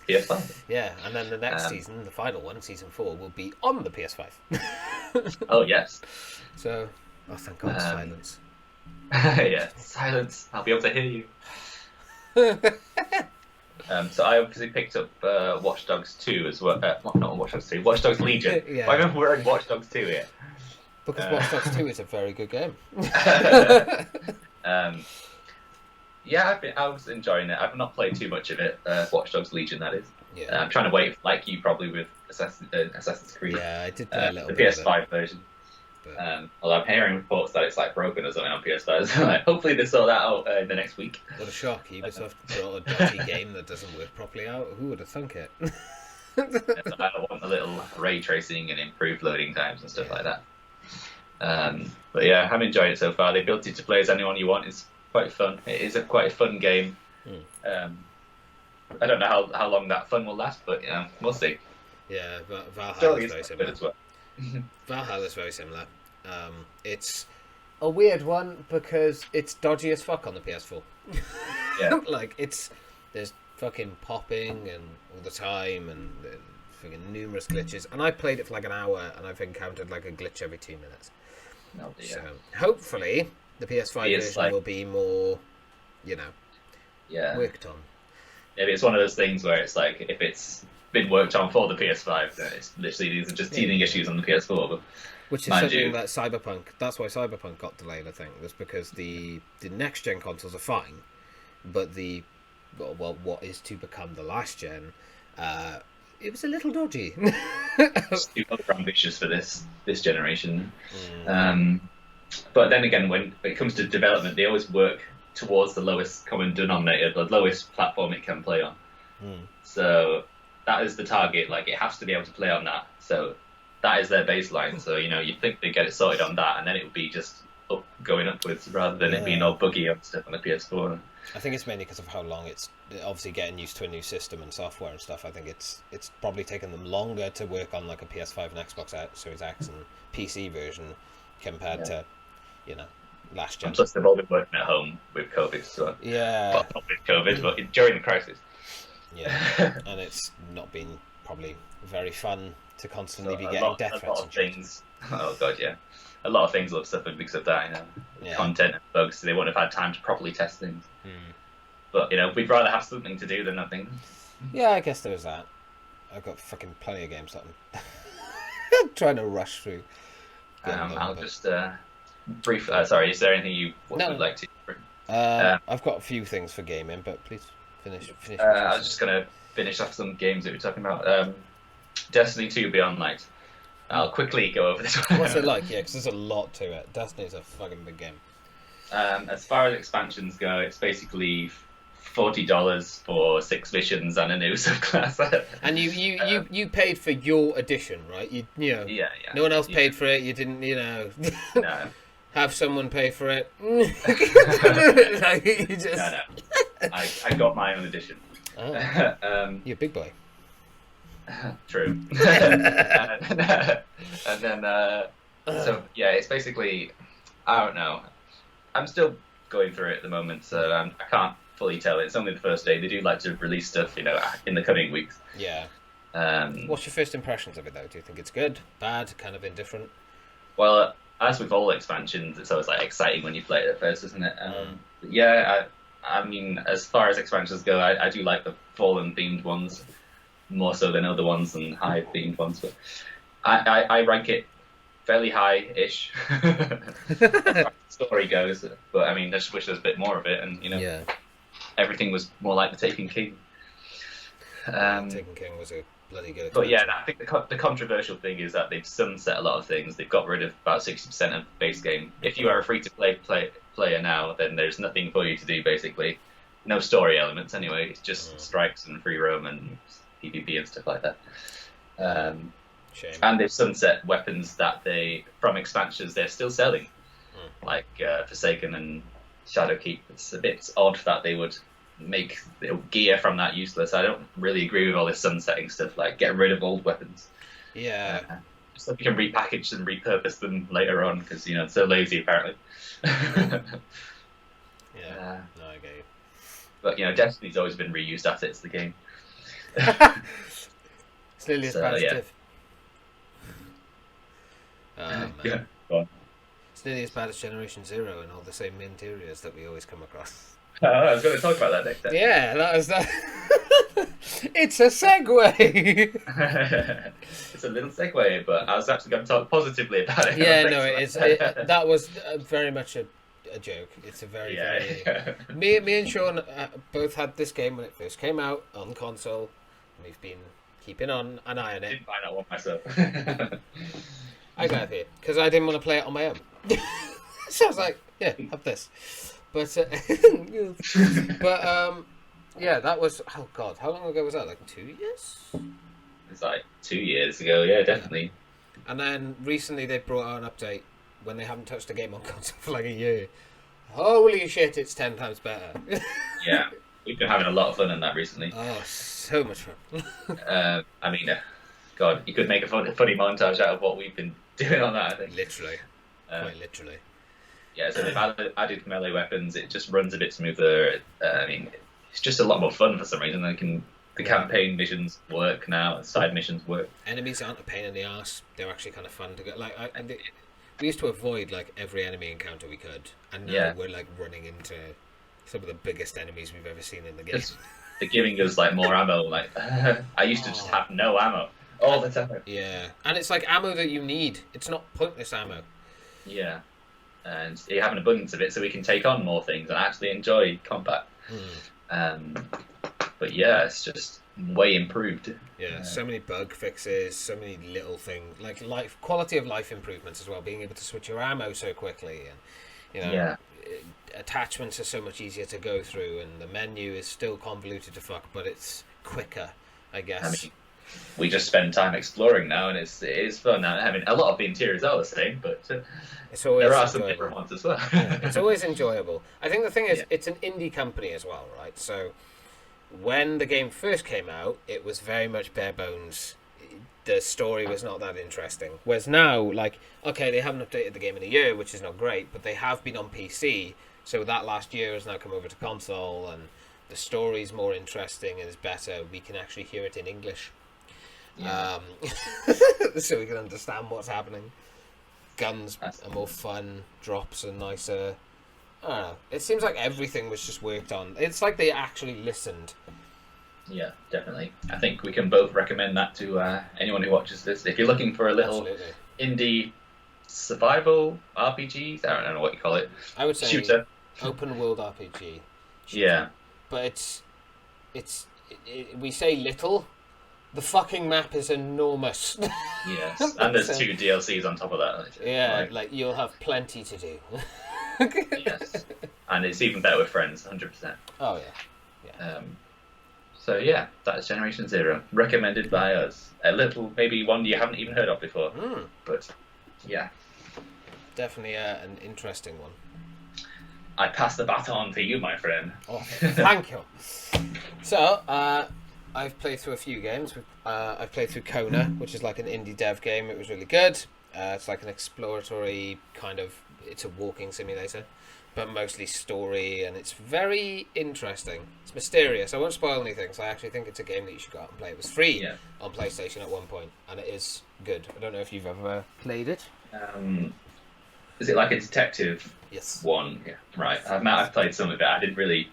PS5. Yeah, and then the next season, the final one, Season 4, will be on the PS5. Oh yes. So, thank God, silence. Yeah, silence. I'll be able to hear you. So I obviously picked up Watch Dogs 2 as well. Not Watch Dogs 2, Watch Dogs Legion. Yeah. Why am I wearing Watch Dogs 2 here? Because Watch Dogs 2 is a very good game. Yeah, I was enjoying it. I've not played too much of it. Watch Dogs Legion, that is. Yeah. I'm trying to wait, like you probably, with Assassin's Creed. Yeah, I did play a little the bit PS5 version. Although I'm hearing reports that it's like broken or something on PS5. So like, hopefully they sort that out in the next week. What a shock! Ubisoft brought a dodgy game that doesn't work properly out. Who would have thunk it? So I want a little ray tracing and improved loading times and stuff like that. But yeah, I'm enjoying it so far. The ability to play as anyone you want is quite fun. It is quite a fun game. I don't know how long that fun will last, but we'll see. Yeah, Valhalla is very similar. As well. Valhalla is very similar. It's a weird one because it's dodgy as fuck on the PS4. Yeah. Like, there's fucking popping and all the time, and fucking numerous glitches. And I played it for like an hour, and I've encountered like a glitch every 2 minutes. Oh, dear. So hopefully the PS5 version will be more, worked on. Maybe it's one of those things where it's like, if it's been worked on for the PS5, then it's literally these are just teething issues on the PS4. But which is something that Cyberpunk, that's why Cyberpunk got delayed, I think, was because the next gen consoles are fine, but what is to become the last gen, it was a little dodgy. It's too ambitious for this generation. But then again, when it comes to development, they always work towards the lowest common denominator, the lowest platform it can play on. So that is the target. Like, it has to be able to play on that. So that is their baseline. So you think they get it sorted on that, and then it would be just going upwards rather than it being all buggy and stuff on the PS4. I think it's mainly because of how long it's obviously getting used to a new system and software and stuff. I think it's probably taken them longer to work on like a PS5 and Xbox Series X and PC version compared to last gen. And plus, they've all been working at home with COVID, so well, not with COVID, but during the crisis. Yeah, and it's not been probably very fun to constantly be getting death threats. A lot of things. Oh god, yeah. A lot of things will have suffered because of that, content and bugs, so they won't have had time to properly test things. But we'd rather have something to do than nothing. Yeah, I guess there's that. I've got fucking plenty of games that I'm trying to rush through. I'll just brief. Sorry, is there anything you would like to? I've got a few things for gaming, but please finish. I was just gonna finish off some games that we were talking about. Destiny 2 Beyond Light. I'll quickly go over this one. What's it like? Yeah, because there's a lot to it. Destiny's a fucking big game. As far as expansions go, it's basically $40 for 6 missions and a new subclass. And you paid for your edition, right? You know. Yeah. No one else paid for it. You didn't, No. have someone pay for it. No. I got my own edition. Oh. You're a big boy. True. And then, so yeah, it's basically, I don't know. I'm still going through it at the moment, so I can't fully tell. It's only the first day. They do like to release stuff, in the coming weeks. Yeah. What's your first impressions of it, though? Do you think it's good, bad, kind of indifferent? Well, as with all expansions, it's always like exciting when you play it at first, isn't it? Yeah, I mean, as far as expansions go, I do like the Fallen themed ones more so than other ones and Hive themed ones, but I rank it fairly high-ish. Story goes, but I mean, I just wish there was a bit more of it, and everything was more like the Taken King. Taken King was a bloody good. But yeah, I think the controversial thing is that they've sunset a lot of things. They've got rid of about 60% of the base game. If you are a free-to-play player now, then there's nothing for you to do basically. No story elements anyway. It's just strikes and free roam and PvP and stuff like that. Shame. And they've sunset weapons that from expansions they're still selling, like Forsaken and Shadowkeep. It's a bit odd that they would make gear from that useless. I don't really agree with all this sunsetting stuff, like getting rid of old weapons. Yeah. So you can repackage and repurpose them later on, because it's so lazy apparently. Yeah. No, I get you. But Destiny's always been reused assets. The game. It's nearly as bad as Div. Yeah. It's nearly as bad as Generation Zero and all the same interiors that we always come across. I was going to talk about that next time. Yeah, that was that. It's a segue. It's a little segue, but I was actually going to talk positively about it. Yeah, no, it is. That was very much a joke. It's a very, Me and Sean both had this game when it first came out on console. And we've been keeping an eye on it. I didn't buy that one myself. I got it because I didn't want to play it on my own. So I was like, yeah, have this. But yeah, that was, oh god, how long ago was that? Like 2 years? It's like 2 years ago, yeah, definitely. And then recently they brought out an update when they haven't touched a game on console for like a year. Holy shit, it's 10 times better. Yeah, we've been having a lot of fun in that recently. Oh, so much fun. I mean, god, you could make a funny montage out of what we've been doing on that, I think. Literally. Quite literally. Yeah, so they've added melee weapons. It just runs a bit smoother. I mean, it's just a lot more fun for some reason. The campaign missions work now. Side missions work. Enemies aren't a pain in the ass. They're actually kind of fun to get. We used to avoid like every enemy encounter we could, and now we're like running into some of the biggest enemies we've ever seen in the game. They're giving us like more ammo. Like I used to just have no ammo all the time. Yeah, and it's like ammo that you need. It's not pointless ammo. Yeah. And you have an abundance of it, so we can take on more things and actually enjoy combat. But yeah, it's just way improved. Yeah, so many bug fixes, so many little things, like quality of life improvements as well. Being able to switch your ammo so quickly, and attachments are so much easier to go through, and the menu is still convoluted to fuck, but it's quicker, I guess. I mean, we just spend time exploring now, and it is fun. I mean, a lot of the interiors are the same, but It's always there are some enjoyable. different ones as well. Yeah, it's always enjoyable. I think the thing is, Yeah. it's an indie company as well, right? So when the game first came out, it was very much bare bones. The story was not that interesting. Whereas now, like, okay, they haven't updated the game in a year, which is not great, but they have been on PC. So that last year has now come over to console, and the story's more interesting and is better. We can actually hear it in English. Yeah. So we can understand what's happening. Guns are more fun, drops are nicer. I don't know. It seems like everything was just worked on. It's like they actually listened. Yeah, definitely. I think we can both recommend that to anyone who watches this. If you're looking for a little Absolutely. indie survival RPG, I don't know what you call it, I would say shooter. open world RPG. Yeah, But we say little. The fucking map is enormous. yes. And there's So- 2 DLCs on top of that. Yeah, like you'll have plenty to do. Yes. And it's even better with friends, 100%. Oh yeah. So yeah, that is Generation Zero, recommended by us. A little, maybe one you haven't even heard of before, but yeah. Definitely an interesting one. I pass the baton to you, my friend. Oh, thank you. So, I've played through a few games. I've played through Kona, which is like an indie dev game. It was really good. It's like an exploratory kind of... It's a walking simulator, but mostly story, and it's very interesting. It's mysterious. I won't spoil anything, so I actually think it's a game that you should go out and play. It was free Yeah. on PlayStation at one point, and it is good. I don't know if you've ever played it. Is it like a detective Yes. one? Yeah, right. I've played some of it. I didn't really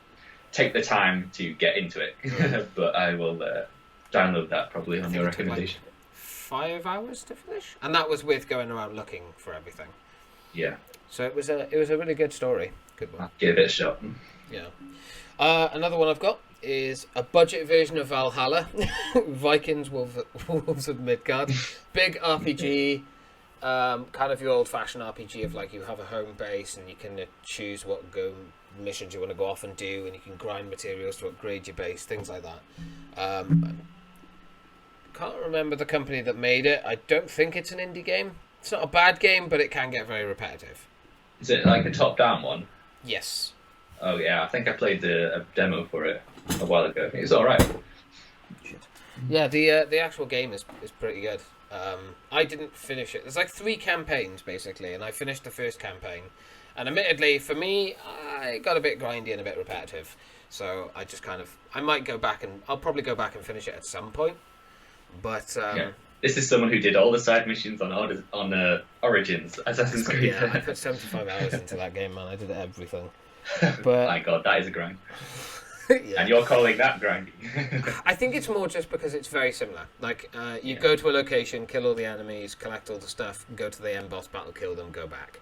take the time to get into it, but I will download that probably on think your it took, like, recommendation. 5 hours to finish, and that was with going around looking for everything. Yeah, So it was a really good story. Good one. I'll give it a shot. Yeah. Another one I've got is a budget version of Valhalla, Vikings, Wolves of Midgard. Big RPG, kind of your old-fashioned RPG of like you have a home base and you can choose what missions you want to go off and do, and you can grind materials to upgrade your base, things like that. Can't remember the company that made it. I don't think it's an indie game. It's not a bad game, but it can get very repetitive. Is it like a top-down one? Yes. Oh yeah, I think I played a demo for it a while ago. It's all right. Yeah, the actual game is pretty good. I didn't finish it. There's like 3 campaigns basically, and I finished the first campaign. And admittedly, for me, I got a bit grindy and a bit repetitive. So I just I might go back and I'll probably go back and finish it at some point. But Yeah. This is someone who did all the side missions on Origins, Assassin's Creed. yeah, I put 75 hours into that game, man. I did everything. But My God, that is a grind. yeah. And you're calling that grinding? I think it's more just because it's very similar. Like, you go to a location, kill all the enemies, collect all the stuff, go to the end boss battle, kill them, go back.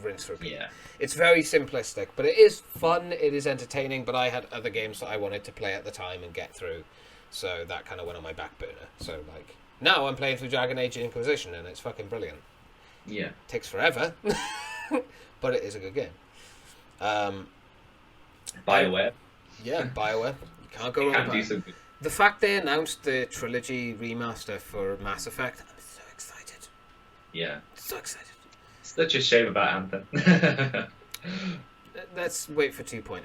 Rinse, repeat. Yeah. It's very simplistic, but it is fun, it is entertaining, but I had other games that I wanted to play at the time and get through, so that kind of went on my back burner. So, like, now I'm playing through Dragon Age Inquisition, and it's fucking brilliant. Yeah. Takes forever, but it is a good game. BioWare. Yeah, BioWare. You can't go It wrong can with do that. some good. The fact they announced the trilogy remaster for Mass Effect, I'm so excited. Yeah. So excited. Such a shame about Anthem. Let's wait for 2.0.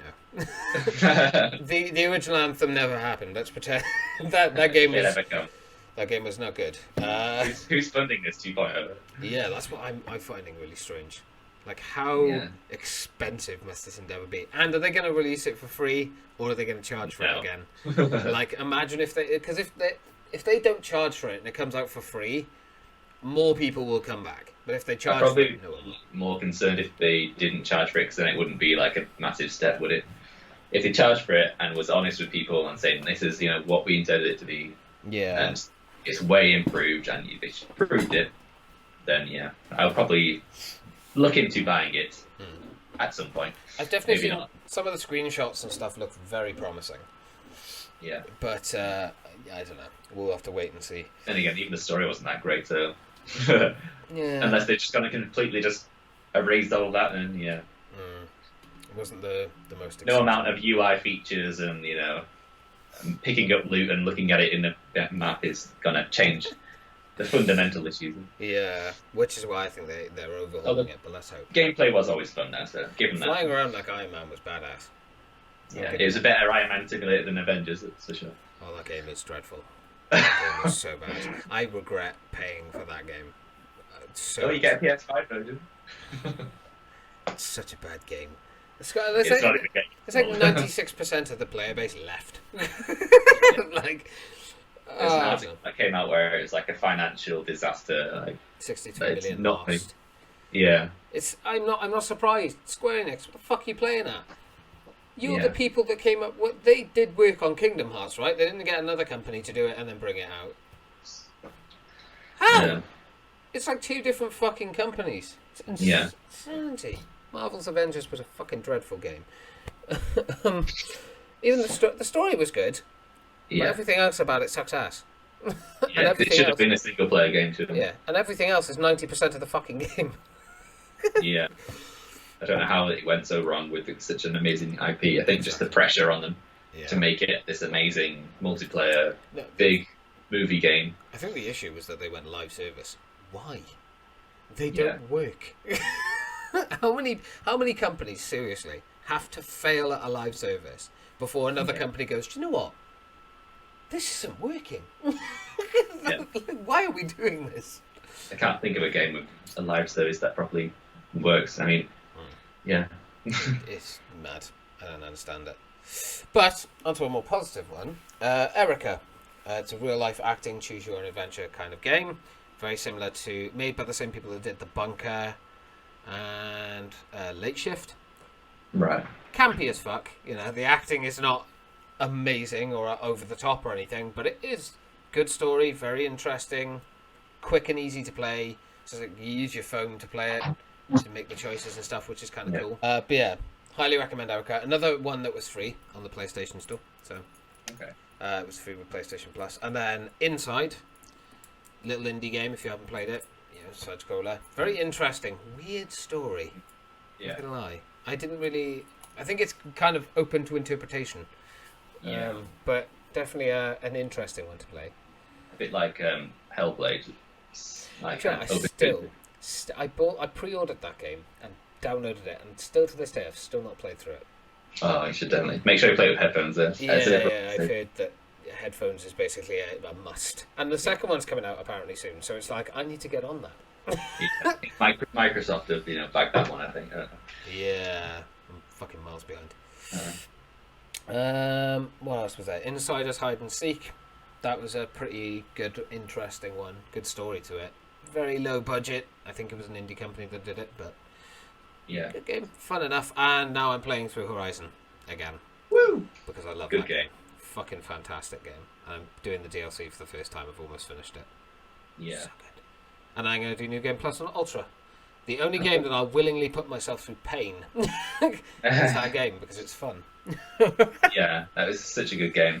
The original Anthem never happened. Let's pretend that game It was never come. that game was not good. Who's funding this 2.0? Yeah, that's what I'm finding really strange. Like, how Yeah. expensive must this endeavor be? And are they going to release it for free, or are they going to charge for No. it again? Like, imagine if they don't charge for it and it comes out for free, more people will come back. But if they I'm charge for probably it, no one will. more concerned if they didn't charge for it, because then it wouldn't be like a massive step, would it? If they charged for it and was honest with people and saying this is what we intended it to be, Yeah. and it's way improved and they proved it, then yeah, I'll probably look into buying it at some point. I've definitely Maybe seen not. some of the screenshots and stuff look very promising. Yeah. But, I don't know. We'll have to wait and see. And again, even the story wasn't that great, so Yeah. unless they're just going to completely just erase all that, then yeah, It wasn't the most no exciting. amount of UI features and picking up loot and looking at it in the map is gonna change the fundamental issues. Yeah, which is why I think they're overhauling it, but let's hope. Gameplay was always fun now, so given that. Flying around like Iron Man was badass. Yeah, it was a better Iron Man simulator than Avengers, that's for sure. Oh, that game is dreadful. That game was so bad. I regret paying for that game. Oh, you get a PS5 version. It's such a bad game. It's not even a game. It's like 96% of the player base left. Like, there's an article that came out where it was like a financial disaster. Like 63 million nothing. lost. Yeah. I'm not surprised. Square Enix, what the fuck are you playing at? You're the people that came up. They did work on Kingdom Hearts, right? They didn't get another company to do it and then bring it out. How? Yeah. It's like two different fucking companies. It's insanity. Marvel's Avengers was a fucking dreadful game. Even the story was good. Yeah. But everything else about it sucks ass. Yeah, it should have been a single player game too. Yeah, and everything else is 90% of the fucking game. Yeah. I don't know how it went so wrong with such an amazing IP. I think just the pressure on them to make it this amazing multiplayer, big movie game. I think the issue was that they went live service. Why? They don't work. How many companies, seriously, have to fail at a live service before another company goes, do you know what? This isn't working. Why are we doing this? I can't think of a game with a live service that properly works. I mean, it's mad. I don't understand it. But onto a more positive one. Erica. It's a real life acting, choose your own adventure kind of game. Very similar to, made by the same people that did The Bunker and Late Shift. Right. Campy as fuck. You know, the acting is not amazing or over the top or anything, but it is good story, very interesting, quick and easy to play. So you use your phone to play it, to make the choices and stuff, which is kind of cool. But yeah, highly recommend Erica. Another one that was free on the PlayStation Store. So it was free with PlayStation Plus. And then Inside, little indie game if you haven't played it. Side scroller. Very interesting, weird story. Yeah. Not gonna lie. I think it's kind of open to interpretation. Yeah. But definitely an interesting one to play. A bit like Hellblade. I pre-ordered that game and downloaded it, and still to this day I've still not played through it. Oh, you should definitely make sure you play with headphones then. Yeah, I've heard that headphones is basically a must. And the second one's coming out apparently soon, so it's like I need to get on that. Microsoft have backed that one, I think. Yeah, I'm fucking miles behind. What else was there? Insiders Hide and Seek. That was a pretty good, interesting one. Good story to it. Very low budget. I think it was an indie company that did it, but good game, fun enough. And now I'm playing through Horizon again. Woo! Because I love that game. Fucking fantastic game. I'm doing the DLC for the first time. I've almost finished it. Yeah. So good. And I'm going to do New Game Plus on Ultra. The only game that I'll willingly put myself through pain is that game, because it's fun. Yeah, that was such a good game.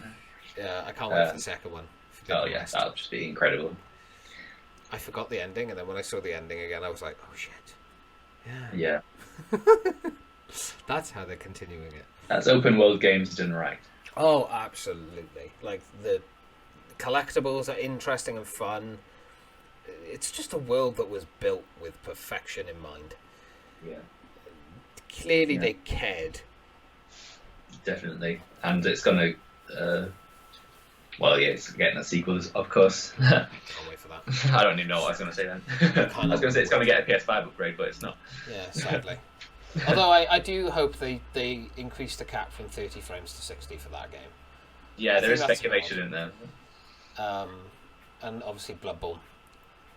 Yeah, I can't wait for the second one. Oh yeah, that'll just be incredible. I forgot the ending, and then when I saw the ending again, I was like, oh shit. Yeah. That's how they're continuing it. That's open world games done right. Oh, absolutely. Like, the collectibles are interesting and fun. It's just a world that was built with perfection in mind. Yeah. Clearly they cared. Definitely. And it's going to... it's getting a sequel, of course. Can't wait for that. I don't even know what I was going to say then. I was going to say it's going to get a PS5 upgrade, but it's not. Yeah, sadly. Although I do hope they increase the cap from 30 frames to 60 for that game. Yeah, there is speculation in there. And obviously Bloodborne.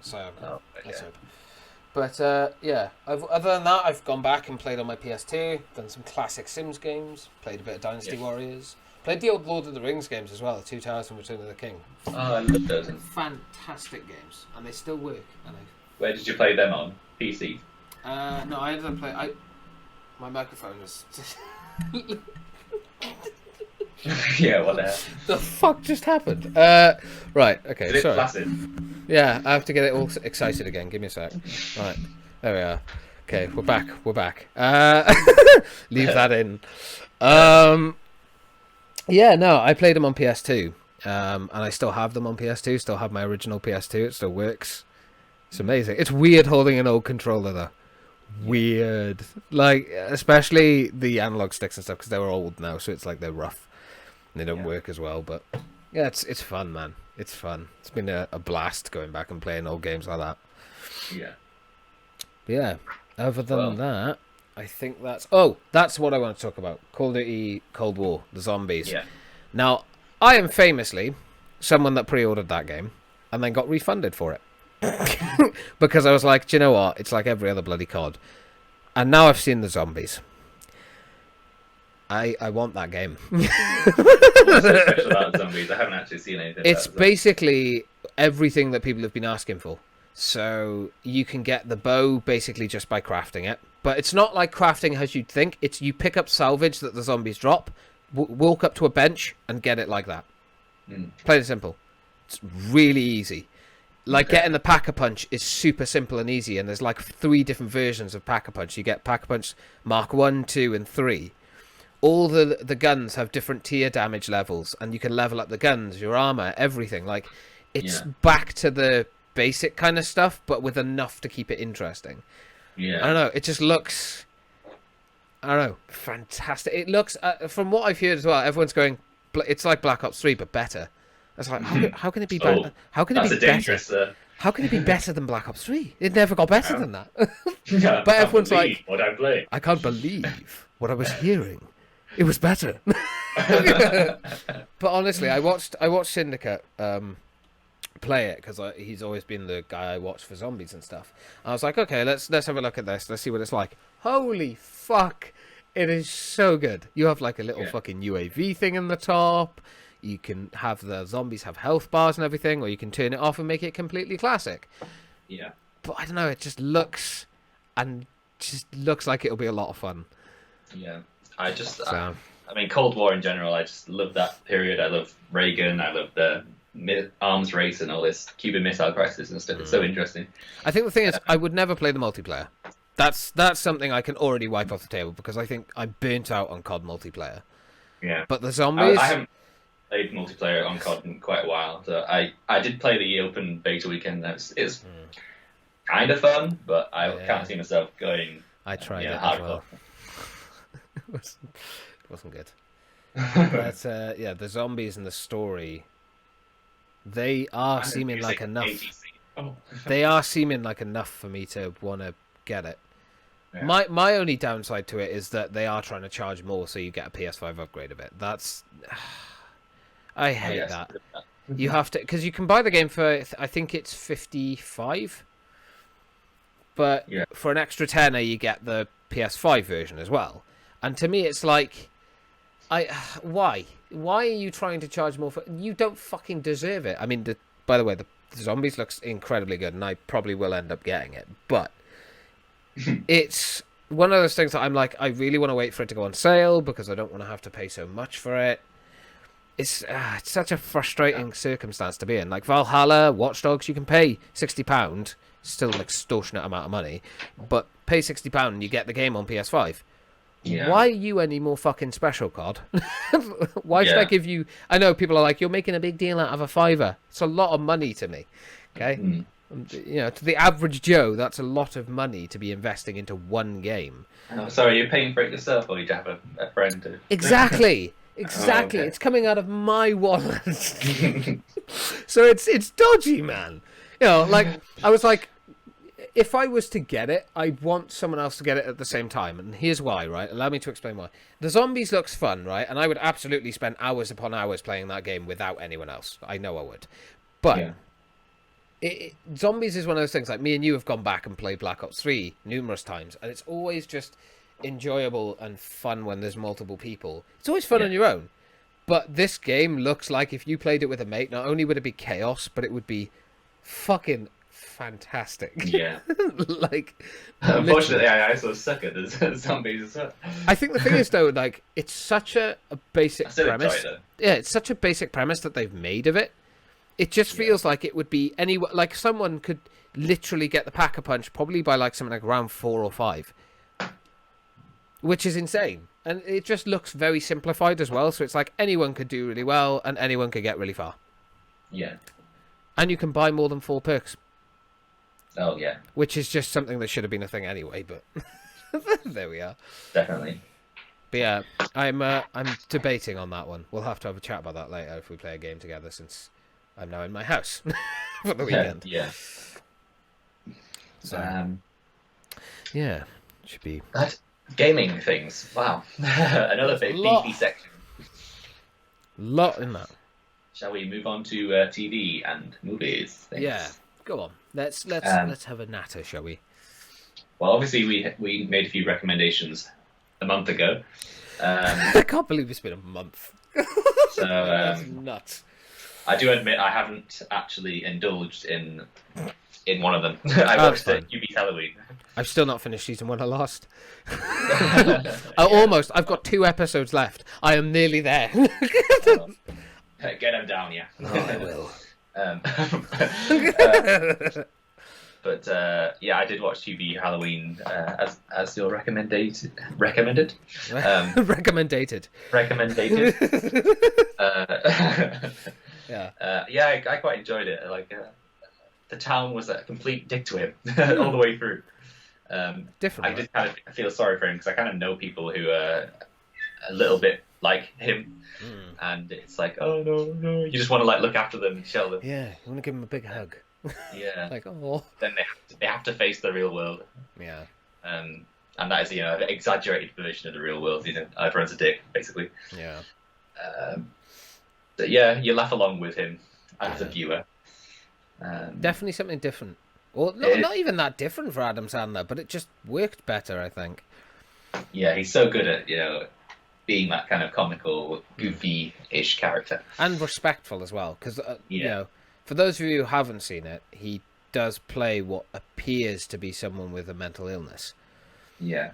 So let's hope. But other than that, I've gone back and played on my PS2, done some classic Sims games, played a bit of Dynasty Warriors, played the old Lord of the Rings games as well, The Two Towers and Return of the King. Oh, I love those. Fantastic games, and they still work. Where did you play them on? PC? No, I ended up playing... My microphone was... Yeah, what the hell? The fuck just happened? Right, okay, sorry. Placid? Yeah, I have to get it all excited again. Give me a sec. Right, there we are. Okay, we're back. Leave that in. Yeah, no, I played them on PS2, and I still have them on PS2. Still have my original PS2. It still works. It's amazing. It's weird holding an old controller though. Yeah. Weird, like especially the analog sticks and stuff because they were old now, so it's like they're rough and they don't Yeah. work as well. But yeah, it's fun, man. It's fun. It's been a blast going back and playing old games like that. Yeah. But yeah. Other than Well, that, I think that's what I want to talk about. Call of Duty Cold War, the zombies. yeah. Now, I am famously someone that pre-ordered that game and then got refunded for it. Because I was like, do you know what? It's like every other bloody COD. And now I've seen the zombies. I want that game. What's so special about zombies? I haven't actually seen anything. It's about zombies. basically everything that people have been asking for. So you can get the bow basically just by crafting it. But it's not like crafting as you'd think. It's you pick up salvage that the zombies drop, walk up to a bench and get it like that. Mm. Plain and simple. It's really easy. Like Okay. getting the Pack-a-Punch is super simple and easy, and there's like 3 different versions of Pack-a-Punch. You get Pack-a-Punch Mark 1, 2, and 3. All the guns have different tier damage levels, and you can level up the guns, your armor, everything. Like, it's Yeah. back to the basic kind of stuff, but with enough to keep it interesting. Yeah. I don't know. It just looks, I don't know, fantastic. It looks, from what I've heard as well, everyone's going, it's like Black Ops 3, but better. It's like, how can it be better? How can it That's be a dangerous. better? How can it be better than Black Ops 3? It never got better Yeah. than that. Yeah, But everyone's like, what I'm playing. I can't believe what I was hearing. It was better. But honestly, I watched Syndicate play it because he's always been the guy I watch for zombies and stuff. I was like, okay, let's have a look at this. Let's see what it's like. Holy fuck! It is so good. You have like a little Yeah. fucking UAV thing in the top. You can have the zombies have health bars and everything, or you can turn it off and make it completely classic. Yeah. But I don't know. It just looks like it'll be a lot of fun. Yeah. I just. So. I mean, Cold War in general. I just love that period. I love Reagan. I love the arms race and all this Cuban Missile Crisis and stuff. It's so interesting. I think the thing is, I would never play the multiplayer. That's something I can already wipe off the table because I think I'm burnt out on COD multiplayer. Yeah. But the zombies, I haven't played multiplayer on COD in quite a while. So I did play the open beta weekend. It's kind of fun, but I Yeah. can't see myself going. I tried Yeah, it as hardcore. well. It wasn't good. But yeah, the zombies and the story, they are seeming like enough. ATC. Oh. They are seeming like enough for me to want to get it. Yeah. My only downside to it is that they are trying to charge more, so you get a PS5 upgrade of it. That's I hate yes. that. You have to, because you can buy the game for, I think it's 55, but Yeah. for an extra tenner you get the PS5 version as well. And to me, it's like, why are you trying to charge more for? You don't fucking deserve it. I mean, by the way, the zombies looks incredibly good, and I probably will end up getting it, but it's one of those things that I'm like, I really want to wait for it to go on sale because I don't want to have to pay so much for it. It's such a frustrating circumstance to be in. Like Valhalla, Watch Dogs, you can pay £60, still an extortionate amount of money, but pay £60 and you get the game on PS5. Yeah. Why are you any more fucking special, COD? Why should I Yeah. give you... I know people are like, you're making a big deal out of a $5. It's a lot of money to me, okay? Mm. You know, to the average Joe, that's a lot of money to be investing into one game. Oh, sorry, you're paying for it yourself, or you have a friend to. Exactly. Exactly. okay. It's coming out of my wallet. So it's dodgy, man. You know, like, I was like, if I was to get it, I'd want someone else to get it at the same time. And here's why, right? Allow me to explain why. The Zombies looks fun, right? And I would absolutely spend hours upon hours playing that game without anyone else. I know I would. But Yeah. Zombies is one of those things, like me and you have gone back and played Black Ops 3 numerous times, and it's always just enjoyable and fun when there's multiple people. It's always fun Yeah. on your own. But this game looks like if you played it with a mate, not only would it be chaos, but it would be fucking fantastic. Yeah. Like, Unfortunately, I also suck at the zombies as well. I think the thing is though, like, it's such a basic I still enjoy premise. it though. Yeah, it's such a basic premise that they've made of it. It just feels like it would be like someone could literally get the Pack-a-Punch probably by like something like round 4 or 5, which is insane. And it just looks very simplified as well. So it's like anyone could do really well and anyone could get really far. Yeah. And you can buy more than 4 perks. Oh, yeah. Which is just something that should have been a thing anyway, but there we are. Definitely. But yeah, I'm debating on that one. We'll have to have a chat about that later if we play a game together, since I'm now in my house for the weekend. Yeah. So, yeah, should be... That gaming things. Wow. Another big beefy section. Lot in that. Shall we move on to TV and movies? Things? Yeah, go on. Let's have a natter, shall we? Well, obviously we made a few recommendations a month ago. I can't believe it's been a month. So That's nuts. I do admit I haven't actually indulged in one of them. I watched it, UB's Halloween. I've still not finished season 1 of Lost. I've got 2 episodes left. I am nearly there. Get them down, yeah. Oh, I will. But yeah, I did watch UB Halloween as your recommended. Recommended. Recommended. Yeah. Yeah, I quite enjoyed it. Like the town was a complete dick to him all the way through. Different. I did kind of feel sorry for him because I kind of know people who are a little bit like him, and it's like, oh no, you just want to like look after them and shelter them. Yeah, you want to give them a big hug. Yeah. Like, oh. Then they have to face the real world. Yeah. And that is, an exaggerated version of the real world. Everyone's a dick, basically. Yeah. But yeah, you laugh along with him as a viewer. Definitely something different. Well, not even that different for Adam Sandler, but it just worked better, I think. Yeah, he's so good at, being that kind of comical, goofy-ish character. And respectful as well, because, for those of you who haven't seen it, he does play what appears to be someone with a mental illness. Yeah.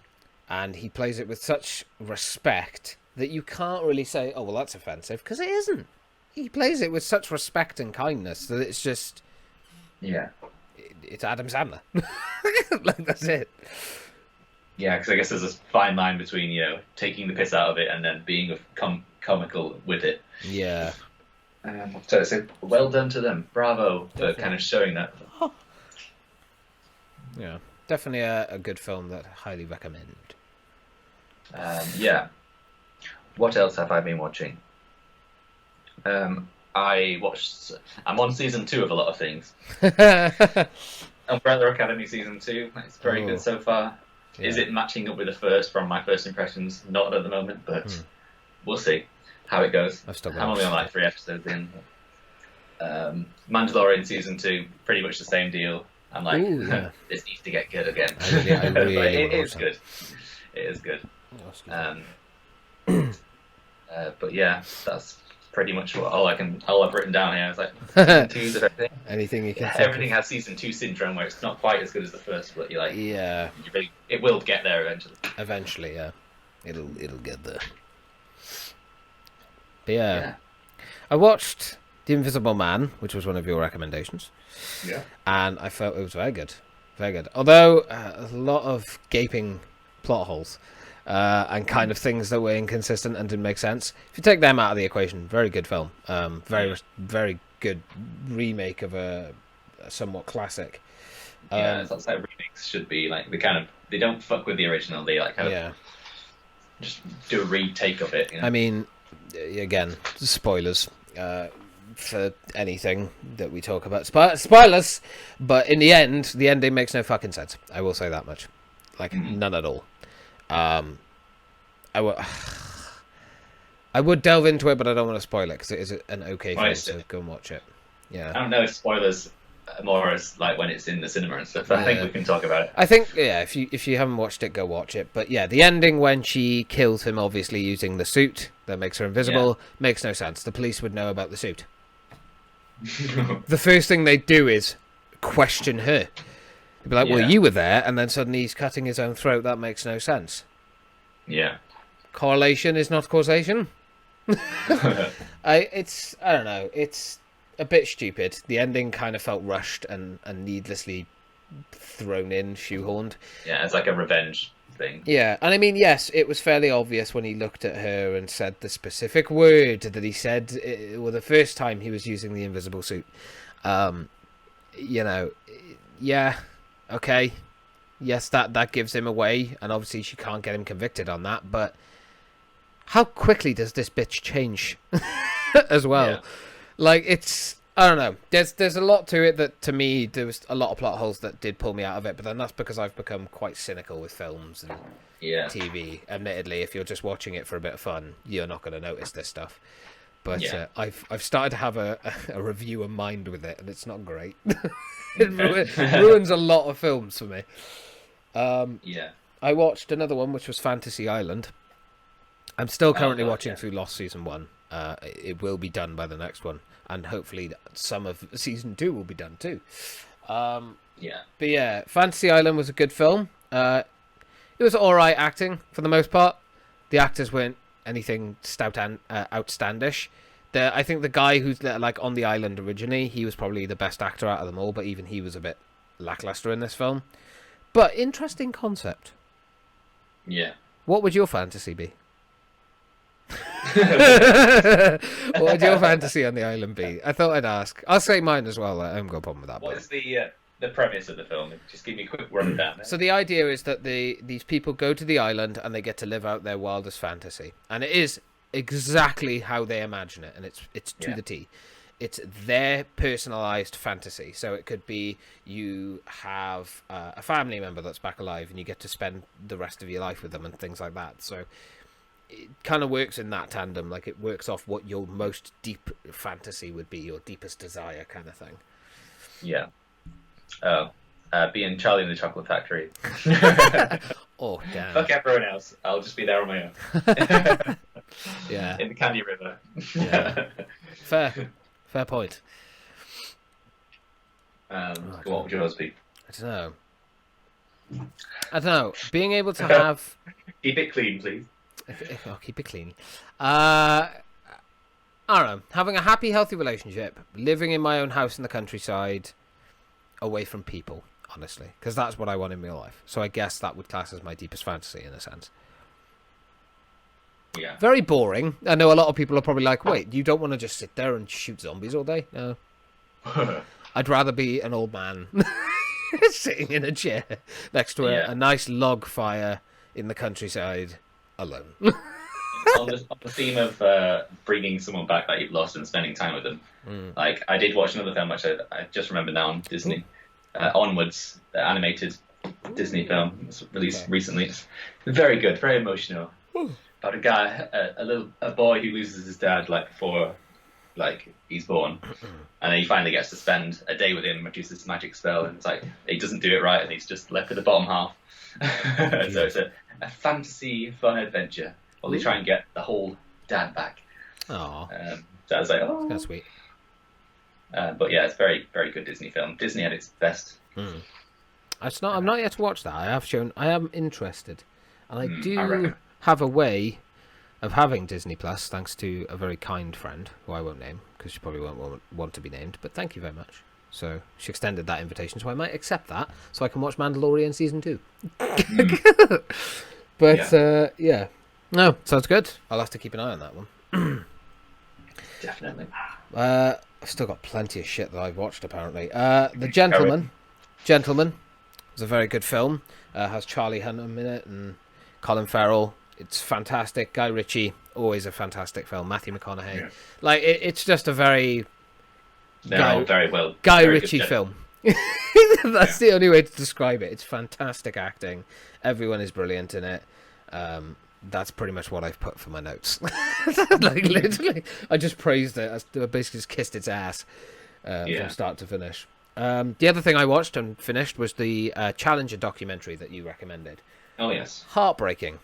And he plays it with such respect that you can't really say, oh, well, that's offensive, because it isn't. He plays it with such respect and kindness that it's just... Yeah. It's Adam Sandler. Like, that's it. Yeah, because I guess there's a fine line between, taking the piss out of it and then being comical with it. Yeah. So well done to them. Bravo for kind of showing that. Yeah, definitely a good film that I highly recommend. Yeah. What else have I been watching? I'm on season 2 of a lot of things. Umbrella Academy season 2. It's very good so far. Yeah. Is it matching up with the first from my first impressions? Not at the moment, but we'll see how it goes. I'm only on like 3 episodes in. Mandalorian season 2, pretty much the same deal. I'm like, this needs to get good again. I really it is good. It is good. But yeah, that's pretty much all I've written down here. It's like season 2's of everything. Anything you can. Everything has season 2 syndrome, where it's not quite as good as the first, but you're like, yeah, it will get there eventually. Eventually, yeah, it'll get there. But yeah, I watched The Invisible Man, which was one of your recommendations. Yeah, and I felt it was very good, very good. Although a lot of gaping plot holes. And kind of things that were inconsistent and didn't make sense. If you take them out of the equation, very good film. Very good remake of a somewhat classic. That's how remakes should be. Like they don't fuck with the original. They like just do a retake of it. I mean, again, spoilers for anything that we talk about. Spoilers, but in the end, the ending makes no fucking sense. I will say that much. Like none at all. I would delve into it, but I don't want to spoil it because it is an okay film, so go and watch it. Yeah. I don't know if spoilers more as like when it's in the cinema and stuff. I think we can talk about it. I think if you haven't watched it, go watch it. But yeah, the ending when she kills him, obviously using the suit that makes her invisible, makes no sense. The police would know about the suit. The first thing they do is question her. They'd be like, well, you were there, and then suddenly he's cutting his own throat. That makes no sense. Yeah. Correlation is not causation. I don't know. It's a bit stupid. The ending kind of felt rushed and needlessly thrown in, shoehorned. Yeah, it's like a revenge thing. Yeah, and I mean, yes, it was fairly obvious when he looked at her and said the specific word that he said, the first time he was using the invisible suit. You know, yeah, okay, yes, that gives him away, and obviously she can't get him convicted on that. But how quickly does this bitch change as well? Yeah. Like, it's, I don't know. There's a lot to it that, to me, there was a lot of plot holes that did pull me out of it. But then that's because I've become quite cynical with films and TV. Admittedly, if you're just watching it for a bit of fun, you're not going to notice this stuff. But I've started to have a reviewer mind with it, and it's not great. It ruins a lot of films for me. I watched another one, which was Fantasy Island. I'm still currently watching through Lost Season 1. It will be done by the next one, and hopefully some of Season 2 will be done too. But yeah, Fantasy Island was a good film. It was alright acting for the most part. The actors weren't anything outstandish. I think the guy who's like on the island originally, he was probably the best actor out of them all, but even he was a bit lackluster in this film. But interesting concept. Yeah. What would your fantasy be? What would your fantasy on the island be? I thought I'd ask. I'll say mine as well. I haven't got a problem with that. What is the premise of the film? Just give me a quick rundown. So the idea is that these people go to the island and they get to live out their wildest fantasy, and it is exactly how they imagine it, and it's to the T. It's their personalized fantasy. So it could be you have a family member that's back alive, and you get to spend the rest of your life with them and things like that. So it kind of works in that tandem. Like, it works off what your most deep fantasy would be, your deepest desire kind of thing. Yeah. Being Charlie in the Chocolate Factory. Oh, damn. Fuck everyone else. I'll just be there on my own. Yeah. In the Candy River. Yeah. Fair point. What would yours be? I don't know. Being able to have... Keep it clean, please. I'll keep it clean. I don't know. Having a happy, healthy relationship, living in my own house in the countryside, away from people, honestly, because that's what I want in real life. So I guess that would class as my deepest fantasy in a sense. Yeah. Very boring. I know a lot of people are probably like, wait, you don't want to just sit there and shoot zombies all day? No. I'd rather be an old man sitting in a chair next to a nice log fire in the countryside alone. on the theme of bringing someone back that you've lost and spending time with them, like, I did watch another film which I just remember now on Disney, Onwards, the animated Disney film. It was released recently. It's very good, very emotional. About a guy, a boy who loses his dad like before, like, he's born, and then he finally gets to spend a day with him, which is this magic spell, and it's like he doesn't do it right, and he's just left with the bottom half. So it's a fantasy, fun adventure while they try and get the whole dad back. Aww. So I was like, oh, that's kind of sweet. But yeah, it's a very, very good Disney film. Disney at its best. I'm not yet to watch that. I am interested, and I do have a way of having Disney Plus, thanks to a very kind friend who I won't name because she probably won't want to be named. But thank you very much. So she extended that invitation, so I might accept that, so I can watch Mandalorian season 2. But yeah, no, sounds good. I'll have to keep an eye on that one. Definitely. I've still got plenty of shit that I've watched, apparently. The Gentleman was a very good film. Has Charlie Hunnam in it and Colin Farrell. It's fantastic. Guy Ritchie, always a fantastic film. Matthew McConaughey. Yeah. Like, it's just a very... Guy Ritchie film. That's the only way to describe it. It's fantastic acting. Everyone is brilliant in it. That's pretty much what I've put for my notes. Like, literally, I just praised it. I basically just kissed its ass from start to finish. The other thing I watched and finished was the Challenger documentary that you recommended. Oh, yes. Heartbreaking.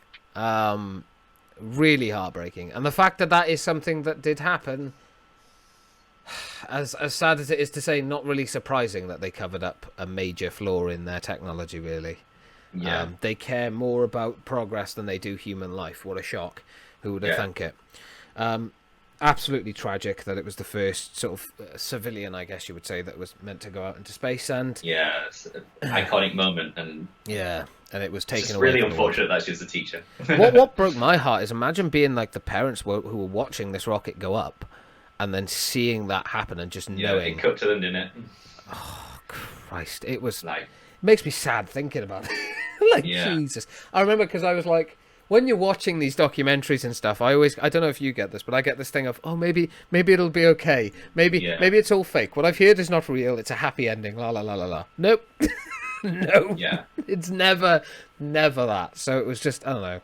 Really heartbreaking. And the fact that is something that did happen, as sad as it is to say, not really surprising that they covered up a major flaw in their technology, really. Yeah. They care more about progress than they do human life. What a shock. Who would have thunk it? Absolutely tragic that it was the first sort of civilian, I guess you would say, that was meant to go out into space. And it's an iconic moment. And and it was It's taken just away. really from the world. unfortunate that she's a teacher. What broke my heart is imagine being like the parents who were watching this rocket go up, and then seeing that happen and just Yeah, knowing. it cut to them, didn't it? Oh Christ! It was. Like, It makes me sad thinking about it. Like Yeah. Jesus, I remember because I was like, when you're watching these documentaries and stuff, I don't know if you get this, but I get this thing of, oh, maybe it'll be okay. Maybe Yeah. it's all fake. What I've heard is not real. It's a happy ending. La la la la la. Nope. No. yeah. It's never that. So it was just, I don't know.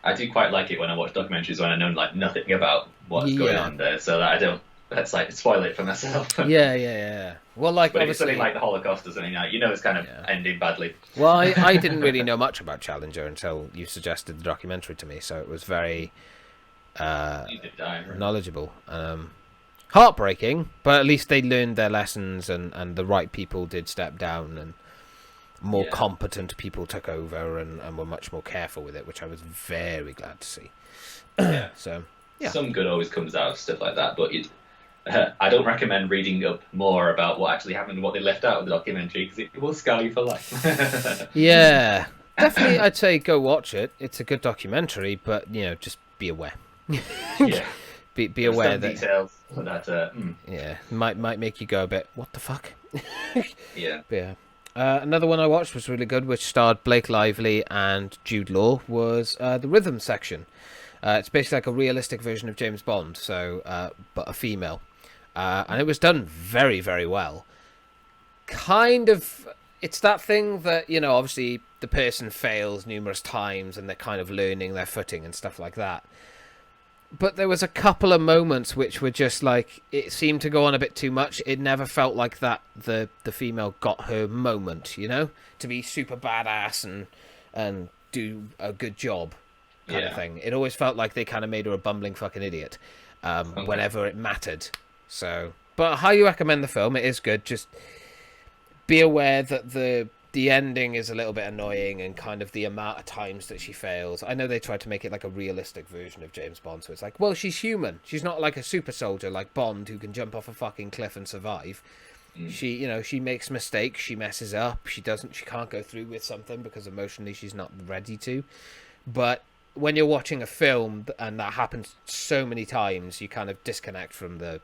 I do quite like it when I watch documentaries when I know like nothing about what's going Yeah. on there, so that I don't. That's like spoil it for myself. Yeah. Well, like But if it's obviously, something like the Holocaust or something, like, you know, it's kind of Yeah. ending badly. well, I didn't really know much about Challenger until you suggested the documentary to me, so it was very You did die, right? knowledgeable. Heartbreaking, but at least they learned their lessons, and the right people did step down, and more Yeah. competent people took over and were much more careful with it, which I was very glad to see. Yeah. So, yeah. Some good always comes out of stuff like that, but I don't recommend reading up more about what actually happened and what they left out of the documentary because it will scar you for life. Yeah, definitely I'd say go watch it. It's a good documentary, but, just be aware. Yeah. Be There's aware some that, details that yeah, might make you go a bit, what the fuck? yeah. But yeah. Another one I watched was really good, which starred Blake Lively and Jude Law, was the rhythm section. It's basically like a realistic version of James Bond, so but a female. And it was done very, very well. Kind of, it's that thing that, obviously the person fails numerous times and they're kind of learning their footing and stuff like that. But there was a couple of moments which were just like, it seemed to go on a bit too much. It never felt like that the female got her moment, to be super badass and do a good job kind of thing. It always felt like they kind of made her a bumbling fucking idiot whenever it mattered. So, but I highly recommend the film. It is good. Just be aware that the ending is a little bit annoying and kind of the amount of times that she fails. I know they tried to make it like a realistic version of James Bond, so it's like, well, she's human. She's not like a super soldier like Bond who can jump off a fucking cliff and survive. She makes mistakes, she messes up, she can't go through with something because emotionally she's not ready to. But when you're watching a film and that happens so many times, you kind of disconnect from the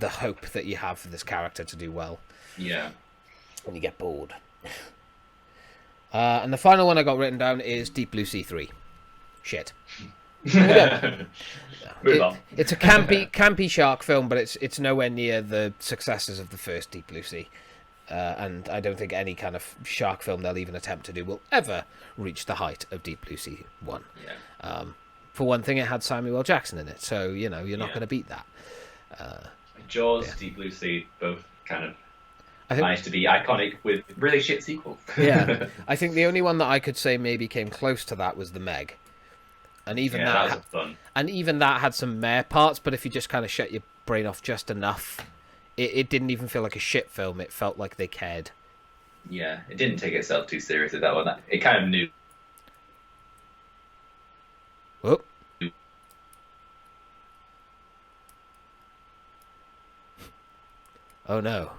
hope that you have for this character to do well. Yeah. And you get bored. And the final one I got written down is Deep Blue Sea 3. Shit. Move on. It's a campy shark film, but it's nowhere near the successes of the first Deep Blue Sea. And I don't think any kind of shark film they'll even attempt to do will ever reach the height of Deep Blue Sea 1. Yeah. For one thing, it had Samuel L. Jackson in it, so, you're not going to beat that. Jaws, Deep Blue Sea, both kind of I think, managed to be iconic with really shit sequels. Yeah. I think the only one that I could say maybe came close to that was The Meg. And even that was fun. And even that had some meh parts, but if you just kind of shut your brain off just enough, it didn't even feel like a shit film. It felt like they cared. Yeah, it didn't take itself too seriously, that one. It kind of knew. Oh. Oh no.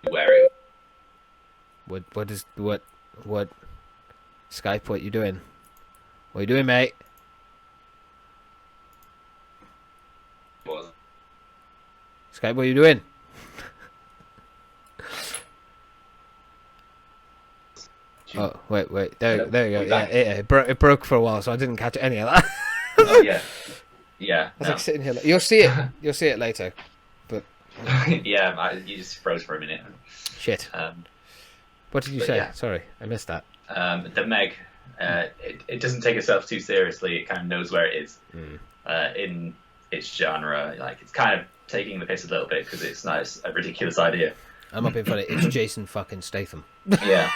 Where it. What Skype, what you doing? What you doing, mate? Was. Skype, what you doing? Oh, wait. There you go. Yeah, it broke for a while, so I didn't catch any of that. Oh, yeah. Yeah. I was like sitting here. You'll see it. You'll see it later. But yeah, you just froze for a minute. shit. What did you say? Yeah. Sorry, I missed that. The Meg, it doesn't take itself too seriously. It kind of knows where it is in its genre. Like, it's kind of taking the piss a little bit because it's not a ridiculous idea. I'm not being funny. It's Jason fucking Statham. Yeah.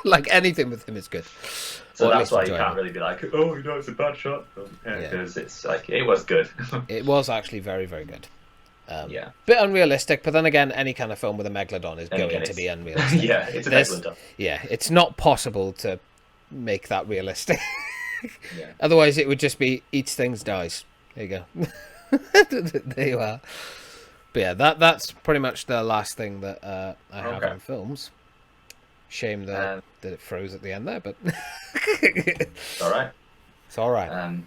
Like anything with him is good. So Or at that's least why you enjoyable. can't really be like, oh, it's a bad shot. Because it's like, it was good. It was actually very, very good. Yeah. Bit unrealistic, but then again, any kind of film with a megalodon is Then going again, to it's- be unrealistic. Yeah, it's an There's- excellent done. Yeah, it's not possible to make that realistic. Yeah. Otherwise, it would just be eats things, dies. There you go. There you are. But yeah, that's pretty much the last thing that I have Okay. on films. Shame that it froze at the end there, but It's all right. it's all right.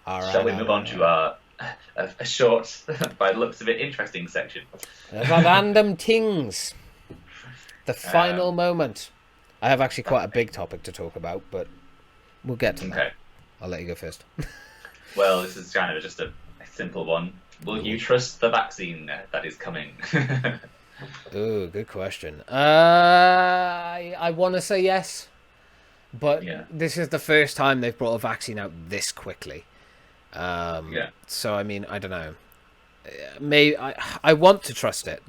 Shall we move on to a short, by the looks of it, interesting section? The random things. The final moment. I have actually quite a big topic to talk about, but we'll get to that. I'll let you go first. Well, this is kind of just a simple one. Will you trust the vaccine that is coming? Oh, good question. I want to say yes, but this is the first time they've brought a vaccine out this quickly. So I mean, I don't know. Maybe I want to trust it.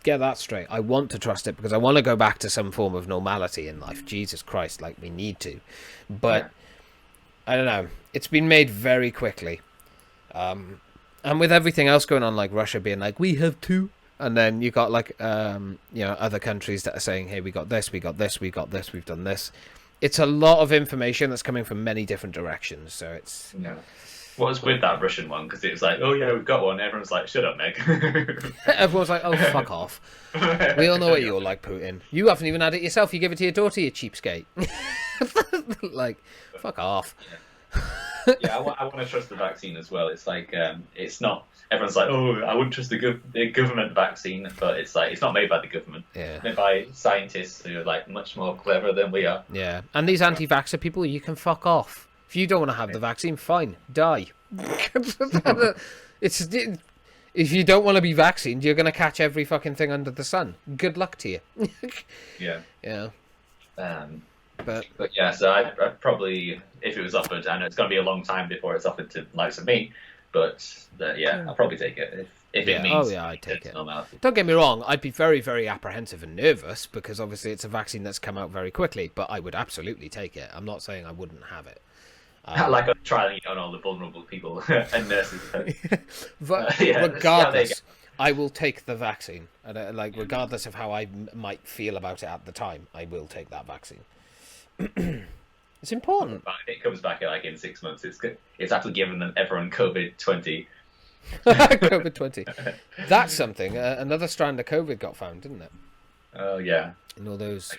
Get that straight. I want to trust it because I want to go back to some form of normality in life. Jesus Christ, like we need to. But I don't know. It's been made very quickly. And with everything else going on, like Russia being like, we have two. And then you got like, other countries that are saying, hey, we got this, we got this, we got this, we've done this. It's a lot of information that's coming from many different directions. So it's... Yeah. What was with that Russian one? Because it was like, oh yeah, we've got one. Everyone's like, shut up, Meg. Everyone's like, oh, fuck off. We all know what you're like, Putin. You haven't even had it yourself. You give it to your daughter, you cheapskate. Like, fuck off. I want to trust the vaccine as well. It's like, it's not... Everyone's like, oh, I wouldn't trust the government vaccine, but it's like, it's not made by the government. Yeah. It's made by scientists who are like much more clever than we are. Yeah. And these anti-vaxxer people, you can fuck off. If you don't want to have the vaccine, fine, die. If you don't want to be vaccinated, you're going to catch every fucking thing under the sun. Good luck to you. Yeah. Yeah. But yeah, so I probably, if it was offered, I know it's going to be a long time before it's offered to likes of me, but I'll probably take it if it means. Oh yeah, I'd take it. Don't get me wrong, I'd be very, very apprehensive and nervous because obviously it's a vaccine that's come out very quickly, but I would absolutely take it. I'm not saying I wouldn't have it. Like I'm trialing it on all the vulnerable people and nurses. But regardless, I will take the vaccine. And regardless of how I might feel about it at the time, I will take that vaccine. It's important. It comes back in 6 months. It's actually given everyone COVID-20. COVID-20. That's something. Another strand of COVID got found, didn't it? Oh yeah. And all those.